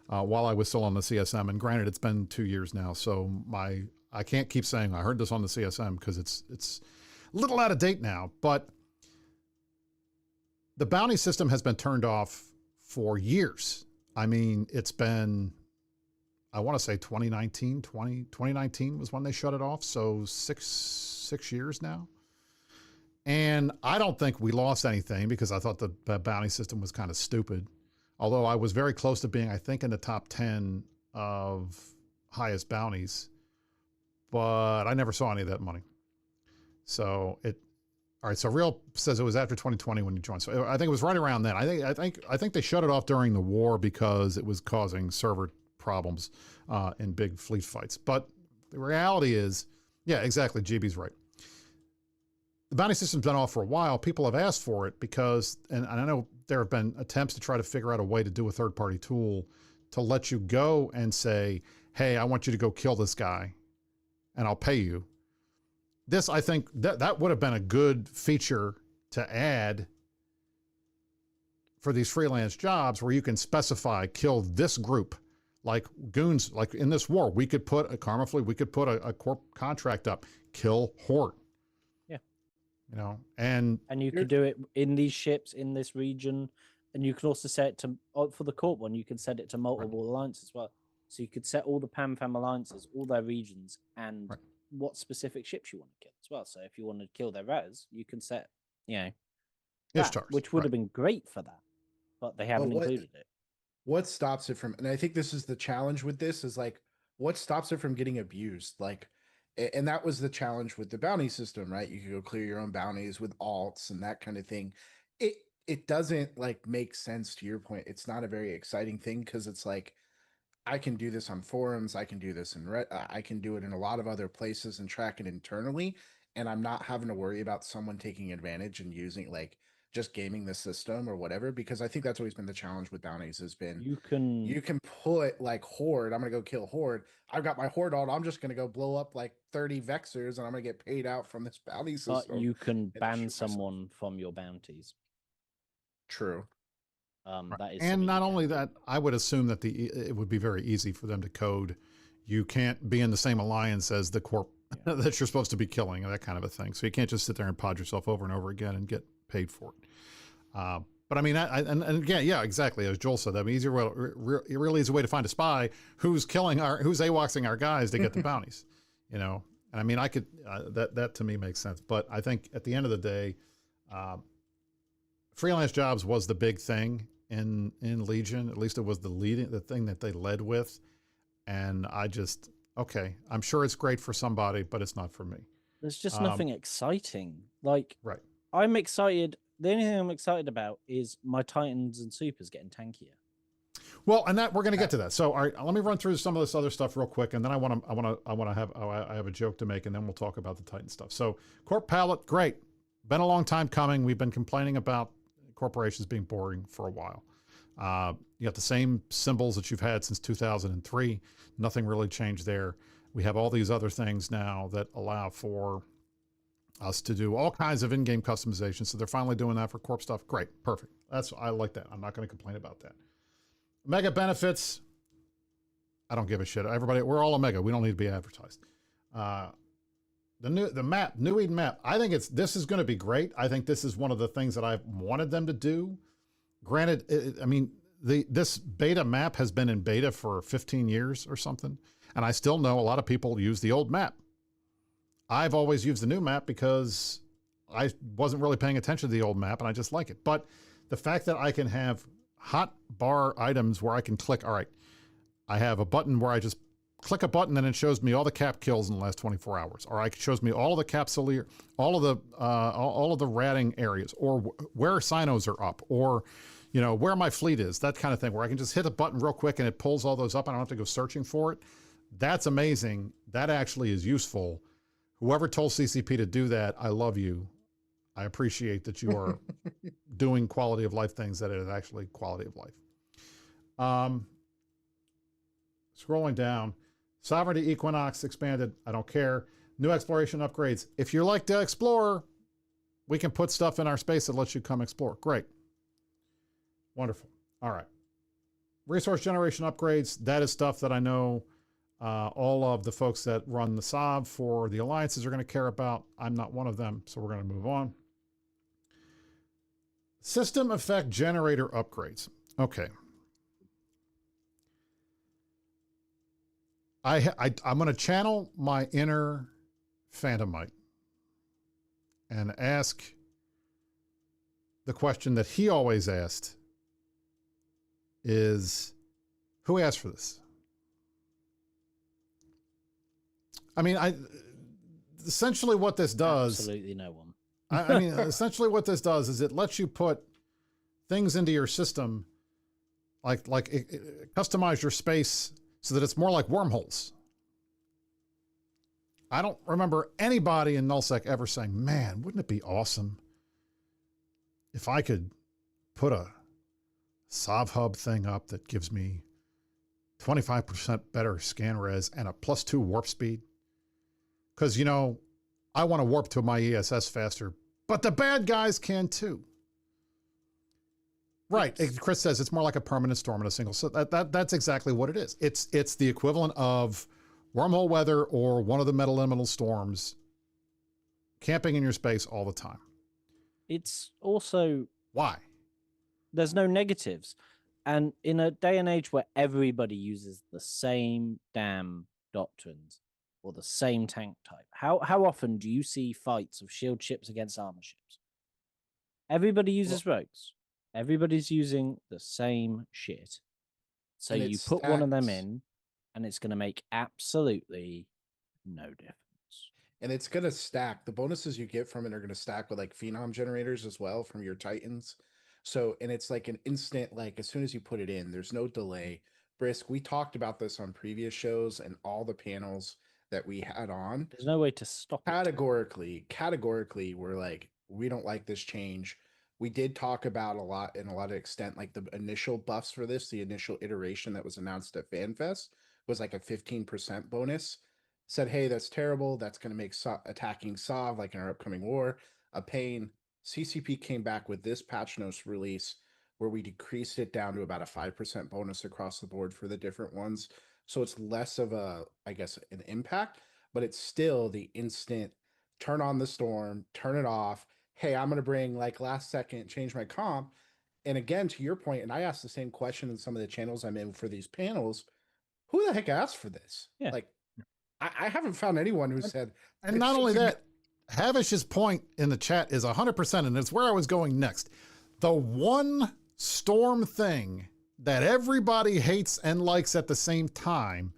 while I was still on the CSM, and granted, it's been 2 years now, so I can't keep saying I heard this on the CSM because it's a little out of date now, but the bounty system has been turned off for years. I mean, it's been, I want to say 2019 was when they shut it off. So six years now. And I don't think we lost anything because I thought the bounty system was kind of stupid. Although I was very close to being, I think, in the top 10 of highest bounties, but I never saw any of that money. So all right. So Real says it was after 2020 when you joined. So I think it was right around then. I think they shut it off during the war because it was causing server problems in big fleet fights. But the reality is, yeah, exactly. GB's right. The bounty system's been off for a while. People have asked for it because, and I know there have been attempts to try to figure out a way to do a third-party tool to let you go and say, hey, I want you to go kill this guy and I'll pay you. This, I think, that would have been a good feature to add for these freelance jobs where you can specify, kill this group. Like Goons, like in this war, we could put a Karma Fleet, we could put a corp contract up, kill Horde. Yeah. And you could do it in these ships, in this region, and you can also set it to, for the Corp one, you can set it to multiple alliances as well. So you could set all the PAM-FAM alliances, all their regions, and what specific ships you want to kill as well. So if you want to kill their raz, you can set, Ishtars, which would have been great for that, but they haven't included it. What stops it from, and I think this is the challenge with this, is like, what stops it from getting abused? Like, And that was the challenge with the bounty system, right? You could go clear your own bounties with alts and that kind of thing. It doesn't like make sense to your point. It's not a very exciting thing because it's like I can do this on forums, I can do this in I can do it in a lot of other places and track it internally, and I'm not having to worry about someone taking advantage and using like just gaming the system or whatever, because I think that's always been the challenge with bounties has been You can put like Horde, I'm gonna go kill Horde. I've got my Horde alt, I'm just gonna go blow up like 30 Vexers and I'm gonna get paid out from this bounty system. but you can shoot ban myself. someone from your bounties. True. That is And something not you only can do. that, I would assume that it would be very easy for them to code. You can't be in the same alliance as the corp that you're supposed to be killing, and that kind of a thing. So you can't just sit there and pod yourself over and over again and get paid for it. But I mean, and again, yeah, exactly. As Joel said, I mean, it really is a way to find a spy who's who's AWOXing our guys to get the bounties, you know? And I mean, I could, that to me makes sense. But I think at the end of the day, freelance jobs was the big thing in Legion. At least it was the thing that they led with. And I just, okay, I'm sure it's great for somebody, but it's not for me. There's just nothing exciting. Like, Right. I'm excited. The only thing I'm excited about is my Titans and Supers getting tankier. Well, and that we're going to get to that. So, all right, let me run through some of this other stuff real quick, and then I have a joke to make, and then we'll talk about the Titan stuff. So, Corp Palette, great. Been a long time coming. We've been complaining about corporations being boring for a while. You got the same symbols that you've had since 2003. Nothing really changed there. We have all these other things now that allow for us to do all kinds of in-game customization. So they're finally doing that for Corp stuff. Great, perfect. I like that. I'm not going to complain about that. Mega benefits. I don't give a shit. Everybody, we're all Omega. We don't need to be advertised. The map, New Eden map. I think this is going to be great. I think this is one of the things that I've wanted them to do. Granted, I mean, this beta map has been in beta for 15 years or something. And I still know a lot of people use the old map. I've always used the new map because I wasn't really paying attention to the old map and I just like it. But the fact that I can have hot bar items where I can click, all right, I have a button where I just click a button and it shows me all the cap kills in the last 24 hours. Or it shows me all of the capsuleer, all of the ratting areas, or where Sinos are up, or, you know, where my fleet is, that kind of thing, where I can just hit a button real quick and it pulls all those up and I don't have to go searching for it. That's amazing. That actually is useful. Whoever told CCP to do that, I love you. I appreciate that you are doing quality of life things that is actually quality of life. Scrolling down, Sovereignty Equinox expanded. I don't care. New exploration upgrades. If you like to explore, we can put stuff in our space that lets you come explore. Great. Wonderful. All right. Resource generation upgrades. That is stuff that I know all of the folks that run the SOV for the alliances are going to care about. I'm not one of them, so we're going to move on. System effect generator upgrades. Okay. I'm going to channel my inner Phantomite and ask the question that he always asked is, who asked for this? I mean, essentially what this does... Absolutely no one. I mean, essentially what this does is it lets you put things into your system, like customize your space so that it's more like wormholes. I don't remember anybody in nullsec ever saying, man, wouldn't it be awesome if I could put a SOV hub thing up that gives me 25% better scan res and a +2 warp speed? Because, you know, I want to warp to my ESS faster, but the bad guys can too. Right. Chris says it's more like a permanent storm in a single. So that's exactly what it is. It's the equivalent of wormhole weather or one of the metal elemental storms camping in your space all the time. It's also... Why? There's no negatives. And in a day and age where everybody uses the same damn doctrines or the same tank type, how often do you see fights of shield ships against armor ships? Everybody uses rogues. Everybody's using the same shit. So you put one of them in, and it's going to make absolutely no difference. and it's going to stack. The bonuses you get from it are going to stack with like phenom generators as well from your Titans. So, and it's like an instant, like as soon as you put it in, there's no delay. Brisc, we talked about this on previous shows and all the panels that we had on. There's no way to stop it. Categorically, we're like, we don't like this change. We did talk about a lot of extent, like the initial buffs for this, the initial iteration that was announced at FanFest was like a 15% bonus. Said, hey, that's terrible. That's going to make attacking Sov, like in our upcoming war, a pain. CCP came back with this patch notes release where we decreased it down to about a 5% bonus across the board for the different ones. So it's less of a, I guess, an impact, but it's still the instant turn on the storm, turn it off. Hey, I'm going to bring like last second, change my comp. And again, to your point, and I asked the same question in some of the channels I'm in for these panels, who the heck asked for this? Yeah. Like, I haven't found anyone who said. And not only that, Havish's point in the chat is 100%, and it's where I was going next. The one storm thing that everybody hates and likes at the same time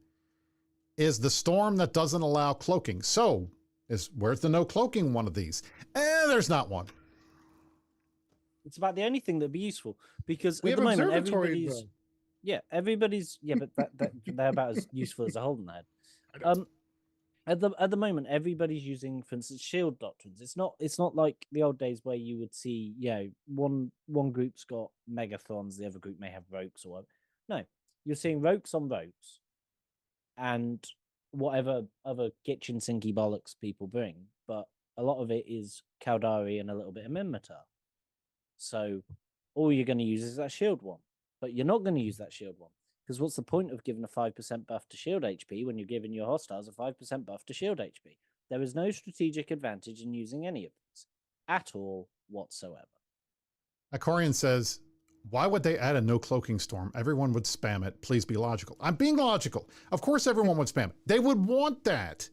is the storm that doesn't allow cloaking. So, where's the no cloaking one of these? There's not one. It's about the only thing that'd be useful because We at have the moment observatory, everybody's but they're about as useful as a Holden head. At the moment, everybody's using, for instance, shield doctrines. It's not like the old days where you would see, one group's got Megathons, the other group may have Rokes or whatever. No, you're seeing Rokes on Rokes, and whatever other kitchen sinky bollocks people bring. But a lot of it is Caldari and a little bit of Minmatar. So all you're going to use is that shield one, but you're not going to use that shield one. Because what's the point of giving a 5% buff to shield HP when you're giving your hostiles a 5% buff to shield HP? There is no strategic advantage in using any of these at all whatsoever. Akorian says, why would they add a no cloaking storm? Everyone would spam it. Please be logical. I'm being logical. Of course everyone would spam it. They would want that.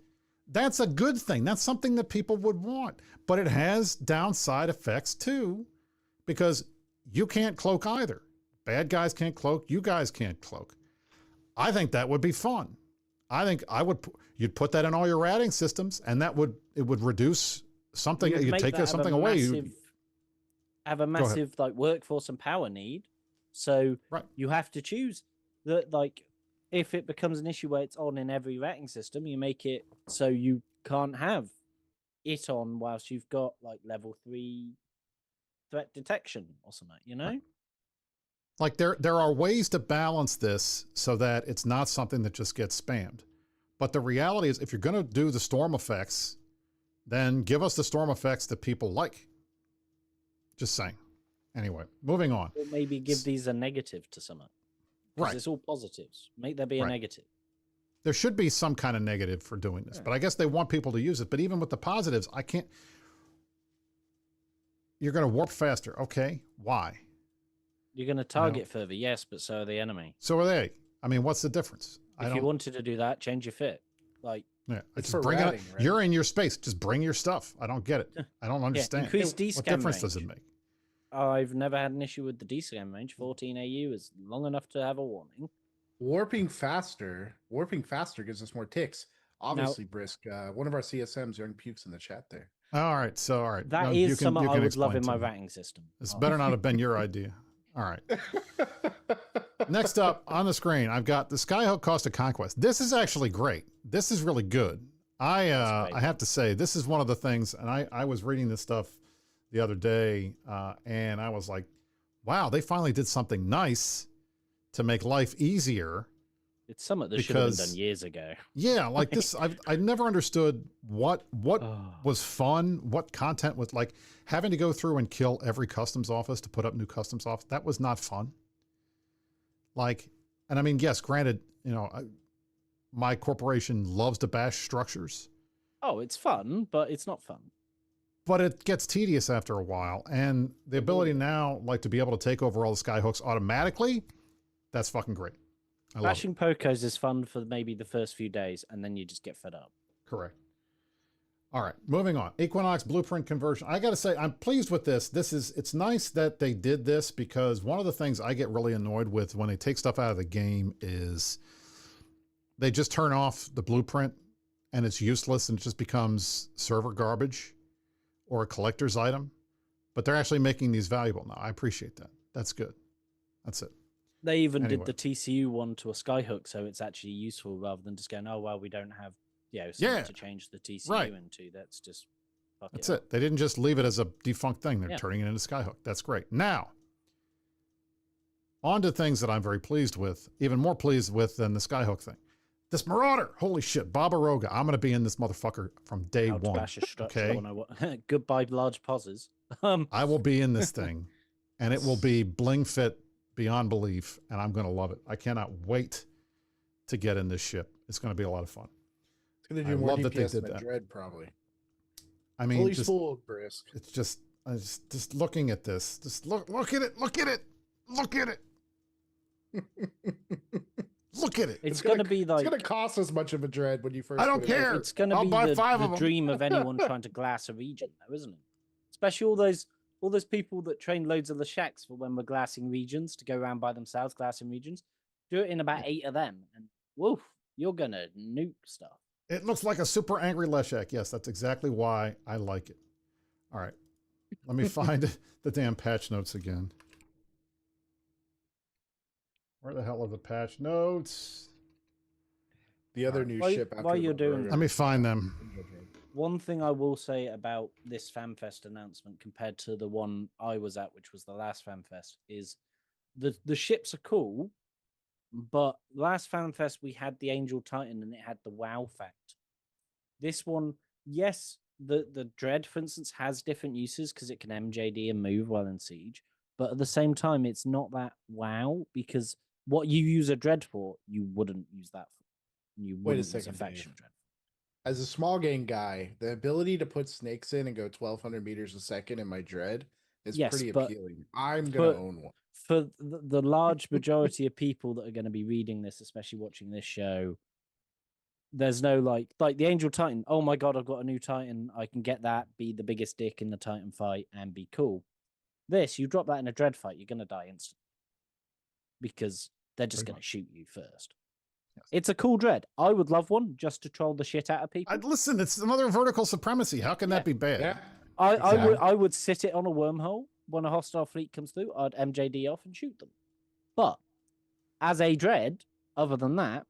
That's a good thing. That's something that people would want. But it has downside effects too, because you can't cloak either. Bad guys can't cloak. You guys can't cloak. I think that would be fun. I think you'd put that in all your ratting systems, and it would reduce something. You'd take something away. Have a massive like workforce and power need. So you have to choose that. Like, if it becomes an issue where it's on in every ratting system, you make it so you can't have it on whilst you've got like level 3 threat detection or something, Right. Like there are ways to balance this so that it's not something that just gets spammed. But the reality is, if you're going to do the storm effects, then give us the storm effects that people like. Just saying. Anyway, moving on. Or maybe give these a negative to someone. Right. It's all positives. Make there be a negative. There should be some kind of negative for doing this, but I guess they want people to use it. But even with the positives, I can't. You're going to warp faster. Okay. Why? You're going to target further, yes, but so are the enemy. So are they. I mean, what's the difference? If you wanted to do that, change your fit. Like, just bring it. You're in your space. Just bring your stuff. I don't get it. I don't understand. Increase descan What difference range. does it make? I've never had an issue with the descan range. 14 AU is long enough to have a warning. Warping faster gives us more ticks. Obviously, Brisc, one of our CSMs, Young Pukes in the chat there. All right. That is something I would love in my ratting system. This better not have been your idea. All right. Next up on the screen, I've got the Skyhook Cost of Conquest. This is actually great. This is really good. I have to say, this is one of the things, and I was reading this stuff the other day, and I was like, wow, they finally did something nice to make life easier. It's something that should have been done years ago. Yeah, like this, I never understood what was fun, what content was like. Having to go through and kill every customs office to put up new customs office, that was not fun. Like, and I mean, yes, granted, my corporation loves to bash structures. Oh, it's fun, but it's not fun. But it gets tedious after a while. And the ability now, like, to be able to take over all the skyhooks automatically, that's fucking great. Bashing Pocos is fun for maybe the first few days, and then you just get fed up. Correct. All right, moving on. Equinox blueprint conversion. I got to say, I'm pleased with this. It's nice that they did this, because one of the things I get really annoyed with when they take stuff out of the game is they just turn off the blueprint and it's useless and it just becomes server garbage or a collector's item. But they're actually making these valuable now. I appreciate that. That's good. That's it. They even Anyway. did the TCU one to a skyhook, so it's actually useful rather than just going, oh, well, we don't have, something to change the TCU into. That's just fuck That's it. They didn't just leave it as a defunct thing. They're turning it into skyhook. That's great. Now, on to things that I'm very pleased with, even more pleased with than the skyhook thing. This Marauder, holy shit, Barbaroga. I'm going to be in this motherfucker from day one. Okay. Goodbye, large pauses. I will be in this thing, and it will be bling fit beyond belief, and I'm going to love it. I cannot wait to get in this ship. It's going to be a lot of fun. It's going to do more DPS than Dread, probably. I mean, fully spooled, Brisc. It's just looking at this. Just look at it. Look at it. Look at it. Look at it. It's going to be like... It's going to cost as much of a Dread when you first... I don't care. It's going to be the dream of anyone trying to glass a region, though, isn't it? Especially all those people that train loads of the shacks for when we're glassing regions to go around by themselves, glassing regions. Do it in about 8 of them, and woof, you're going to nuke stuff. It looks like a super angry Leshak. Yes, that's exactly why I like it. All right. Let me find the damn patch notes again. Where the hell are the patch notes? The other new ship. While you're doing that, let me find them. One thing I will say about this FanFest announcement compared to the one I was at, which was the last FanFest, is the ships are cool, but last FanFest we had the Angel Titan and it had the wow fact. This one, yes, the Dread, for instance, has different uses because it can MJD and move while in Siege, but at the same time, it's not that wow, because what you use a Dread for, you wouldn't use that for. You wouldn't use a faction Dread. As a small game guy, the ability to put snakes in and go 1,200 meters a second in my Dread is pretty appealing. I'm going to own one. For the large majority of people that are going to be reading this, especially watching this show, there's no like the Angel Titan. Oh my God, I've got a new Titan. I can get that, be the biggest dick in the Titan fight and be cool. This, you drop that in a Dread fight, you're going to die instantly. Because they're just going to shoot you first. Yes. It's a cool Dread. I would love one just to troll the shit out of people. Listen, it's another vertical supremacy. How can that be bad? Yeah. I would sit it on a wormhole when a hostile fleet comes through. I'd MJD off and shoot them. But as a Dread, other than that,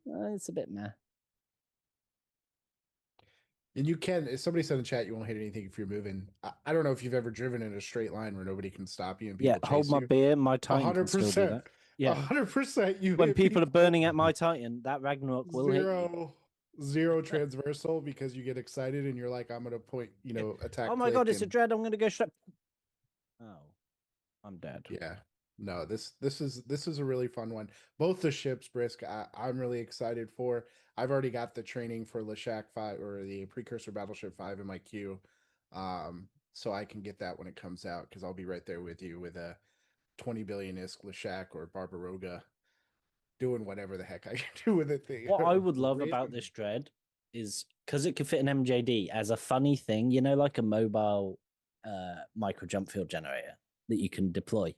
it's a bit meh. And you can, if somebody said in chat, you won't hit anything if you're moving. I don't know if you've ever driven in a straight line where nobody can stop you. And people hold my beer, my Titan 100%. Can still do that. Yeah, 100%. When people are burning at my Titan, that Ragnarok will hit you. Zero transversal because you get excited and you're like, I'm going to point, attack. Oh my God, it's a Dread. I'm going to go straight. Oh, I'm dead. Yeah. No, this is a really fun one. Both the ships, Brisc, I'm really excited for. I've already got the training for Leshak 5 or the Precursor Battleship 5 in my queue. So I can get that when it comes out because I'll be right there with you with a 20 billion-isk Leshak or Barbaroga doing whatever the heck I can do with it. What I would love about this Dread is because it can fit an MJD as a funny thing, like a mobile micro jump field generator that you can deploy.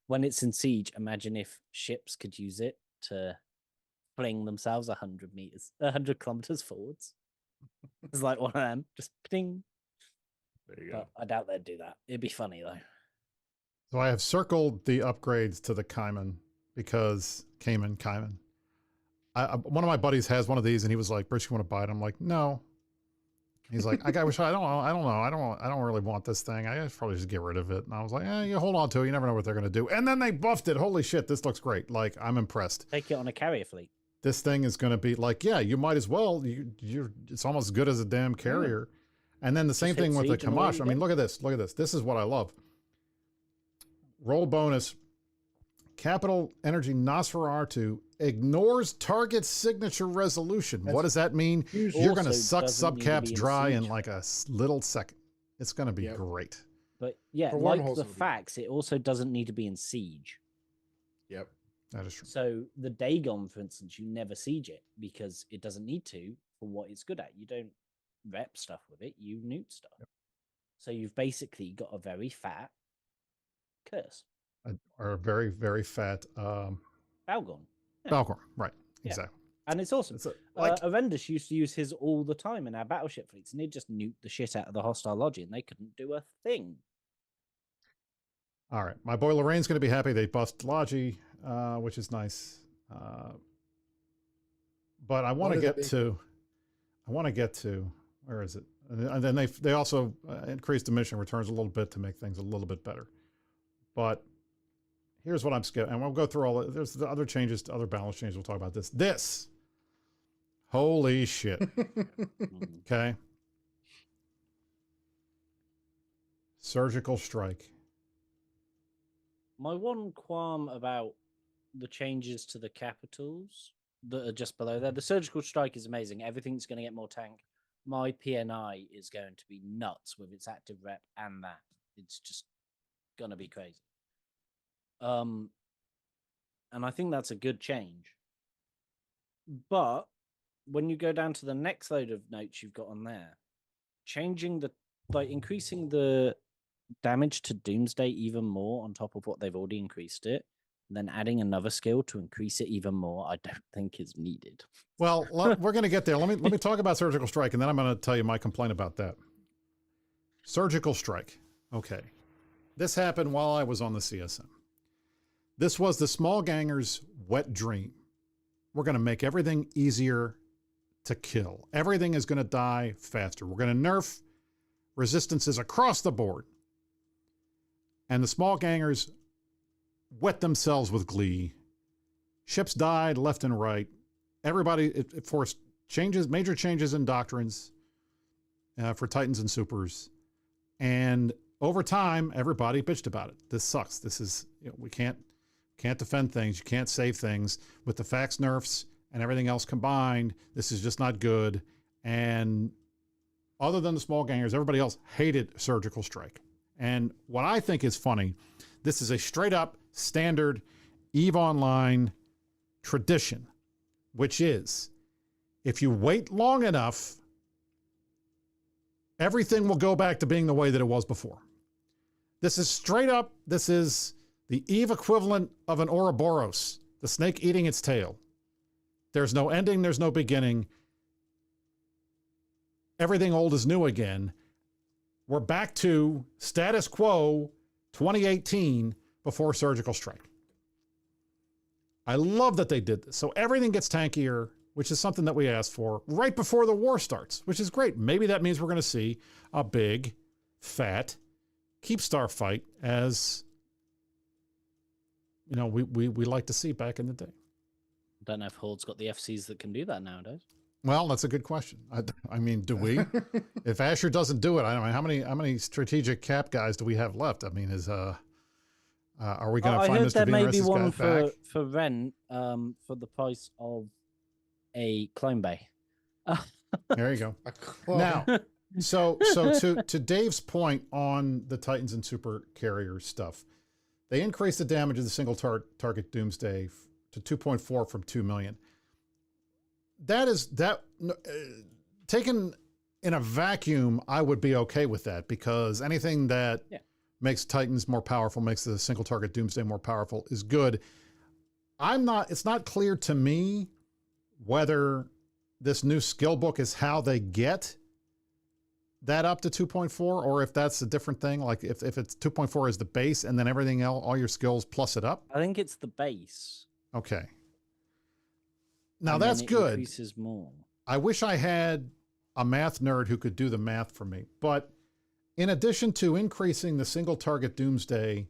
When it's in Siege, imagine if ships could use it to fling themselves 100 kilometers forwards. It's like one of them, just ping. There you go. But I doubt they'd do that. It'd be funny though. So I have circled the upgrades to the Cayman because Cayman. One of my buddies has one of these, and he was like, "Brisc, you want to buy it?" I'm like, "No." He's like, I don't really want this thing. I probably just get rid of it. And I was like, you hold on to it. You never know what they're going to do. And then they buffed it. Holy shit, this looks great. Like, I'm impressed. Take it on a carrier fleet. This thing is going to be like, yeah, you might as well. It's almost as good as a damn carrier. Yeah. And then the same thing with the Kamash. I mean, look at this. Look at this. This is what I love. Roll bonus. Capital Energy Nosferatu ignores target signature resolution. What does that mean? You're going to suck subcaps dry in like a little second. It's going to be great. But yeah, like the facts, it also doesn't need to be in Siege. Yep. That is true. So the Dagon, for instance, you never siege it because it doesn't need to for what it's good at. You don't rep stuff with it, you nuke stuff. Yep. So you've basically got a very fat curse. Or a very, very fat Balgorn. Yeah. Balgorn, right. Yeah. Exactly. And it's awesome. It's like, Arendus used to use his all the time in our battleship fleets, and he just nuked the shit out of the hostile logi, and they couldn't do a thing. all right. My boy Lorraine's going to be happy they buffed Logi, which is nice. But I want to get to, where is it? And then they also increased the mission returns a little bit to make things a little bit better. But here's what I'm skipping, and we'll go through all. There's the other changes, other balance changes. We'll talk about this. This, holy shit. Okay. Surgical strike. My one qualm about the changes to the capitals that are just below there, the surgical strike is amazing. Everything's going to get more tank. My PNI is going to be nuts with its active rep and that. It's just going to be crazy. And I think that's a good change. But when you go down to the next load of notes you've got on there, changing the, like, increasing the damage to Doomsday even more on top of what they've already increased it, and then adding another skill to increase it even more, I don't think is needed. Well, we're going to get there. Let me talk about surgical strike, and then I'm going to tell you my complaint about that. Surgical strike. Okay. This happened while I was on the CSM. This was the small ganger's wet dream. We're going to make everything easier to kill. Everything is going to die faster. We're going to nerf resistances across the board. And the small gangers wet themselves with glee. Ships died left and right. Everybody, it forced changes, major changes in doctrines for Titans and Supers. And over time, everybody bitched about it. This sucks. This is, we can't defend things. You can't save things. With the fax nerfs and everything else combined, this is just not good. And other than the small gangers, everybody else hated surgical strike. And what I think is funny, this is a straight up standard EVE Online tradition, which is if you wait long enough, everything will go back to being the way that it was before. This is straight up, this is the EVE equivalent of an Ouroboros, the snake eating its tail. There's no ending, there's no beginning. Everything old is new again. We're back to status quo 2018 before surgical strike. I love that they did this. So everything gets tankier, which is something that we asked for right before the war starts, which is great. Maybe that means we're going to see a big, fat Keepstar fight as, we like to see back in the day. Don't know if Horde's got the FCs that can do that nowadays. Well, that's a good question. I mean, do we? If Asher doesn't do it, I don't know how many strategic cap guys do we have left? I mean, are we going to find Mr. there may be Beanrest's one guy for rent for the price of a clone bay. There you go. Now, so to Dave's point on the Titans and Super Carrier stuff, they increased the damage of the single target Doomsday to 2.4 from 2 million. Taken in a vacuum, I would be okay with that, because anything that makes Titans more powerful, makes the single target Doomsday more powerful is good. It's not clear to me whether this new skill book is how they get that up to 2.4, or if that's a different thing. Like if it's 2.4 is the base and then everything else, all your skills plus it up. I think it's the base. Okay. Now And that's then it good. Increases more. I wish I had a math nerd who could do the math for me. But in addition to increasing the single target Doomsday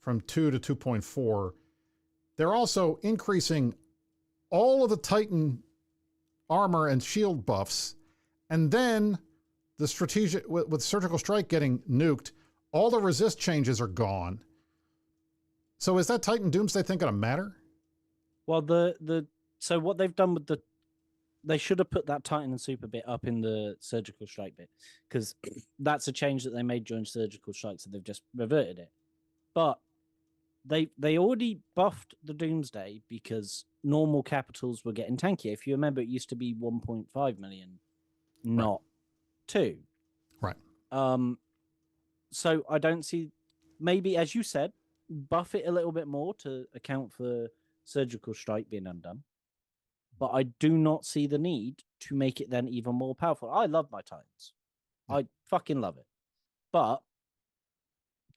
from 2 to 2.4, they're also increasing all of the Titan armor and shield buffs. And then the strategic, with surgical strike getting nuked, all the resist changes are gone. So is that Titan Doomsday thing going to matter? Well, so what they've done with they should have put that Titan and Super bit up in the surgical strike bit, because that's a change that they made during surgical strike, so they've just reverted it. But they already buffed the Doomsday because normal capitals were getting tankier. If you remember, it used to be 1.5 million, not 2. Right. So I don't see, maybe, as you said, buff it a little bit more to account for surgical strike being undone. but I do not see the need to make it then even more powerful. I love my Titans. I fucking love it. But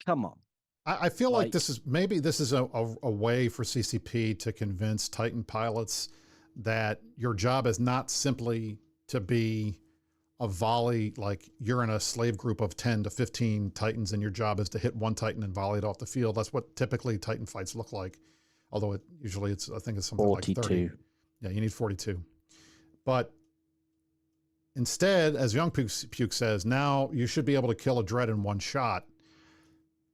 come on. I feel like this is a way for CCP to convince Titan pilots that your job is not simply to be a volley, like you're in a slave group of 10 to 15 Titans and your job is to hit one Titan and volley it off the field. That's what typically Titan fights look like. Although I think it's something 42. like 30. Yeah, you need 42. But instead, as Young Puke says, now you should be able to kill a Dread in one shot.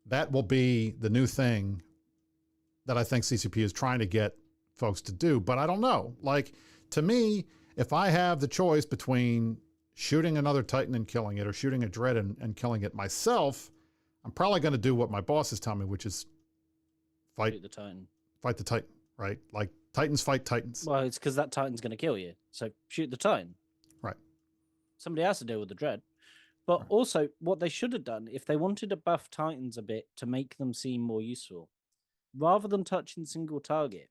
That will be the new thing that I think CCP is trying to get folks to do. But I don't know. Like, to me, if I have the choice between shooting another Titan and killing it or shooting a Dread and killing it myself, I'm probably going to do what my bosses tell me, which is fight the Titan. Fight the Titan, right? Like, Titans fight Titans. Well, it's because that Titan's going to kill you. So shoot the Titan. Right. Somebody has to deal with the Dread. But also, what they should have done, if they wanted to buff Titans a bit to make them seem more useful, rather than touching single target,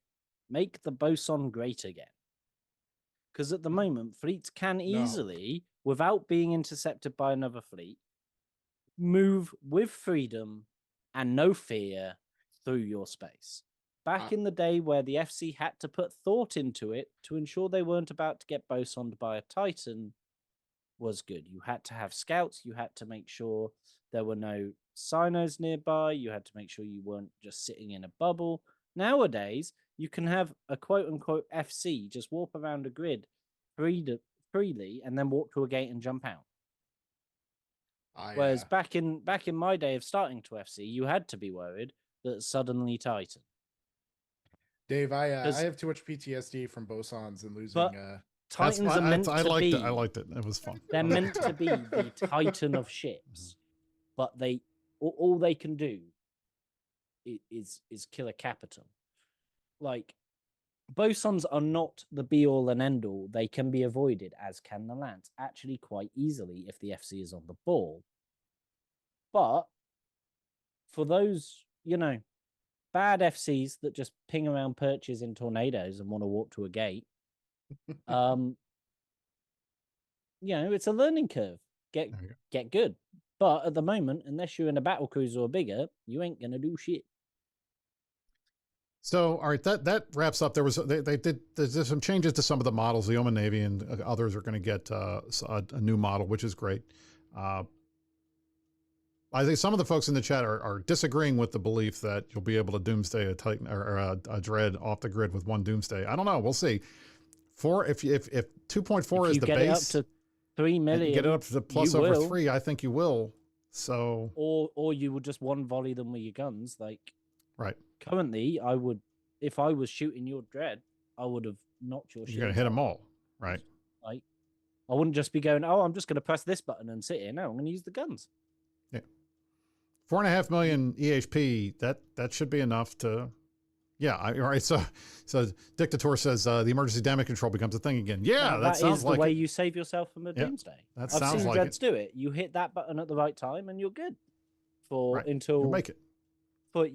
make the boson great again. Because at the moment, fleets can easily, without being intercepted by another fleet, move with freedom and no fear through your space. Back in the day where the FC had to put thought into it to ensure they weren't about to get bosoned by a Titan, was good. You had to have scouts. You had to make sure there were no sinos nearby. You had to make sure you weren't just sitting in a bubble. Nowadays, you can have a quote-unquote FC just warp around a grid freely and then walk to a gate and jump out. Whereas back in my day of starting to FC, you had to be worried that suddenly Titan. Dave, I have too much PTSD from bosons and losing... Titans are meant to be. I liked it. It was fun. They're meant to be the Titan of ships, but all they can do is kill a capital. Like, bosons are not the be all and end all. They can be avoided, as can the Lance, actually quite easily if the FC is on the ball. But for those, bad FCs that just ping around perches in tornadoes and want to walk to a gate. It's a learning curve. Get good. But at the moment, unless you're in a battle cruiser or bigger, you ain't gonna do shit. So, all right, that wraps up. There's some changes to some of the models. The Oman Navy and others are going to get a new model, which is great. I think some of the folks in the chat are disagreeing with the belief that you'll be able to doomsday a Titan or a Dread off the grid with one doomsday. I don't know. We'll see. If 2.4 is the base, get it up to 3 million, get it up to the plus over 3. I think you will. So, or you would just one volley them with your guns. Like, right. Currently, I would, if I was shooting your Dread, I would have knocked your. You're gonna hit them all, right? Like, I wouldn't just be going, oh, I'm just gonna press this button and sit here. No, I'm gonna use the guns. Yeah. 4.5 million EHP. That should be enough to. Yeah, all right. So Dictator says the emergency damage control becomes a thing again. Yeah, that sounds is like the way you save yourself from a doomsday. That I've sounds seen like Dreads do it. You hit that button at the right time, and you're good until you make it for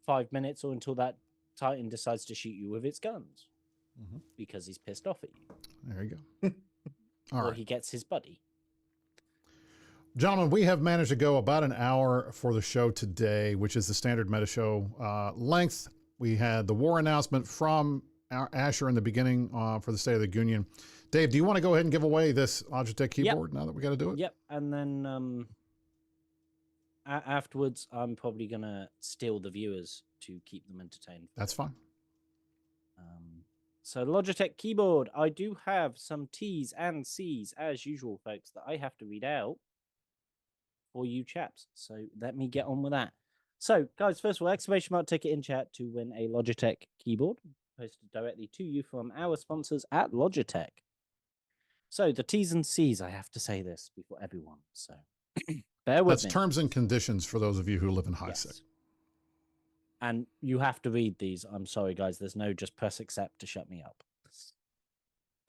5 minutes or until that Titan decides to shoot you with its guns because he's pissed off at you. There you go. Or he gets his buddy. Gentlemen, we have managed to go about an hour for the show today, which is the standard meta show length. We had the war announcement from Asher in the beginning for the State of the Goonion. Dave, do you want to go ahead and give away this Logitech keyboard now that we got to do it? Yep. And then afterwards, I'm probably going to steal the viewers to keep them entertained. That's fine. So Logitech keyboard, I do have some T's and C's as usual, folks, that I have to read out for you chaps. So let me get on with that. So, guys, first of all, ! Ticket in chat to win a Logitech keyboard posted directly to you from our sponsors at Logitech. So, the T's and C's, I have to say this before everyone. So, bear with me. That's terms and conditions for those of you who live in high sec. And you have to read these. I'm sorry, guys. There's no just press accept to shut me up.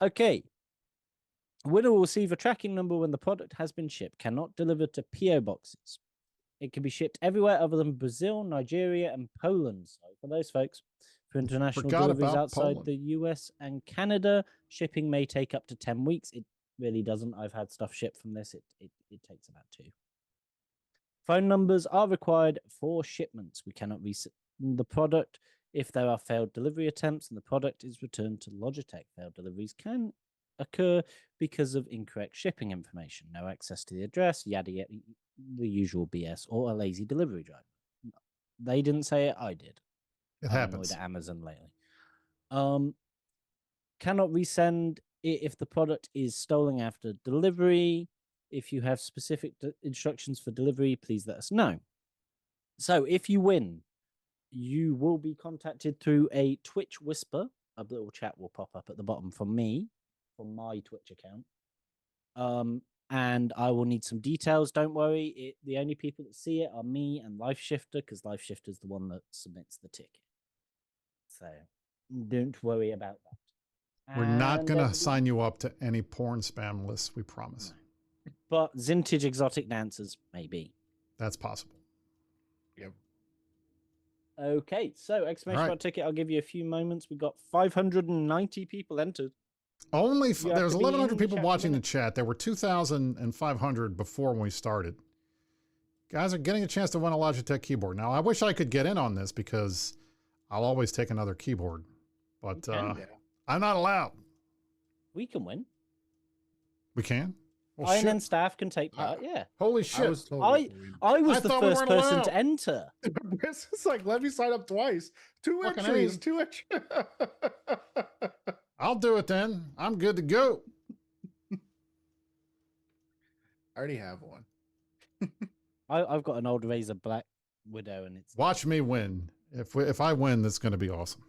Okay. Winner will receive a tracking number when the product has been shipped. Cannot deliver to PO boxes. It can be shipped everywhere other than Brazil, Nigeria, and Poland. So for those folks, For international Forgot deliveries about outside Poland. the US and Canada, shipping may take up to 10 weeks. It really doesn't. I've had stuff shipped from this. It takes about 2. Phone numbers are required for shipments. We cannot resend the product if there are failed delivery attempts and the product is returned to Logitech. Failed deliveries can occur because of incorrect shipping information, no access to the address, yada yada, the usual BS, or a lazy delivery driver. They didn't say it, I did. It I'm happens. annoyed at Amazon lately. Cannot resend it if the product is stolen after delivery. If you have specific instructions for delivery, please let us know. So if you win, you will be contacted through a Twitch whisper. A little chat will pop up at the bottom from me, from my Twitch account. And I will need some details. Don't worry. The only people that see it are me and LifeShifter, because LifeShifter is the one that submits the ticket. So don't worry about that. We're not And going to everybody- sign you up to any porn spam lists, we promise. But vintage exotic dancers, maybe. That's possible. Yep. Okay, so exclamation All right. mark ticket. I'll give you a few moments. We've got 590 people entered. Only You have there's to be in 1,100 the people chat for a watching the minute. chat. There were 2,500 before when we started. Guys are getting a chance to win a Logitech keyboard. Now, I wish I could get in on this because I'll always take another keyboard, but You can. Yeah. I'm not allowed. We can win. We can? Well, Iron shit. and staff can take part. Yeah, Holy I shit. was told I- before we- I was I the thought we first weren't person allowed. to enter. It's like, let me sign up twice. 2 Fucking entries. A. 2 entries. I'll do it then. I'm good to go. I already have one. I've got an old Razer Black Widow, and it's Watch me win. If I win, that's going to be awesome.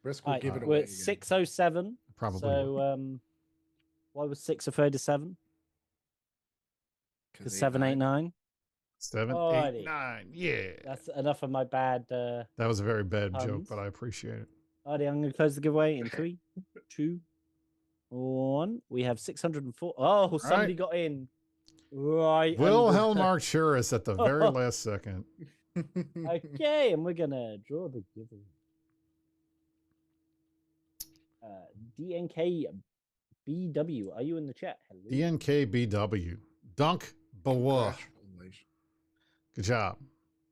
Brisc will Alright, give it we're away. at again. 607. Probably. So why was 6 afraid of 7? 'Cause Because they 7, 8, died. 9. 7, Alrighty. 8, 9. Yeah. That's enough of my bad. That was a very bad joke, Puns. but I appreciate it. Alrighty, I'm going to close the giveaway in 3, 2, 1. We have 604. Oh, somebody got in. Right. Wilhelm under- Arcturus at the very last second. Okay, and we're going to draw the giveaway. DNK BW, are you in the chat? Hello. DNKBW. Dunk Bawa. Congratulations. Good job. Got me in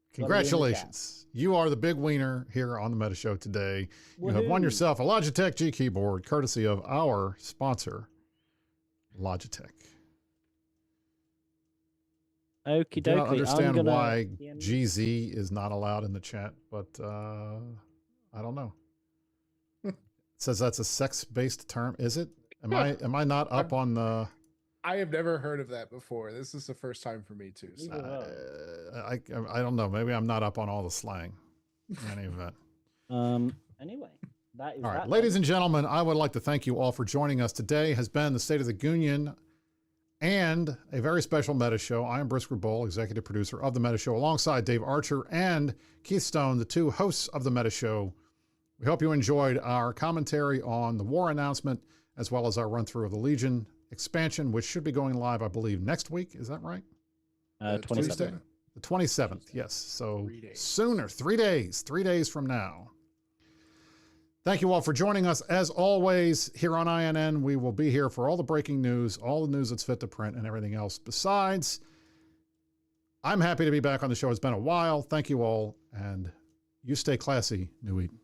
the Congratulations. You are the big winner here on the Meta Show today. You have won Woohoo. yourself a Logitech G keyboard, courtesy of our sponsor, Logitech. Okie I do not dokie. understand I'm gonna why DM GZ is not allowed in the chat, but I don't know. It says that's a sex-based term. Is it? Am I not up on the? I have never heard of that before. This is the first time for me too. So. Neither I don't know. Maybe I'm not up on all the slang. In any event. Anyway, that is All right, that ladies then. and gentlemen, I would like to thank you all for joining us today. Has been the State of the Goonion and a very special Meta Show. I am Brisc Rubal, executive producer of the Meta Show, alongside Dave Archer and Keith Stone, the two hosts of the Meta Show. We hope you enjoyed our commentary on the war announcement, as well as our run through of the Legion expansion, which should be going live, I believe, next week. Is that right? 27. The 27th, yes. So 3 days. sooner, 3 days from now. Thank you all for joining us. As always, here on INN, we will be here for all the breaking news, all the news that's fit to print, and everything else besides. I'm happy to be back on the show. It's been a while. Thank you all, and you stay classy, New Eden.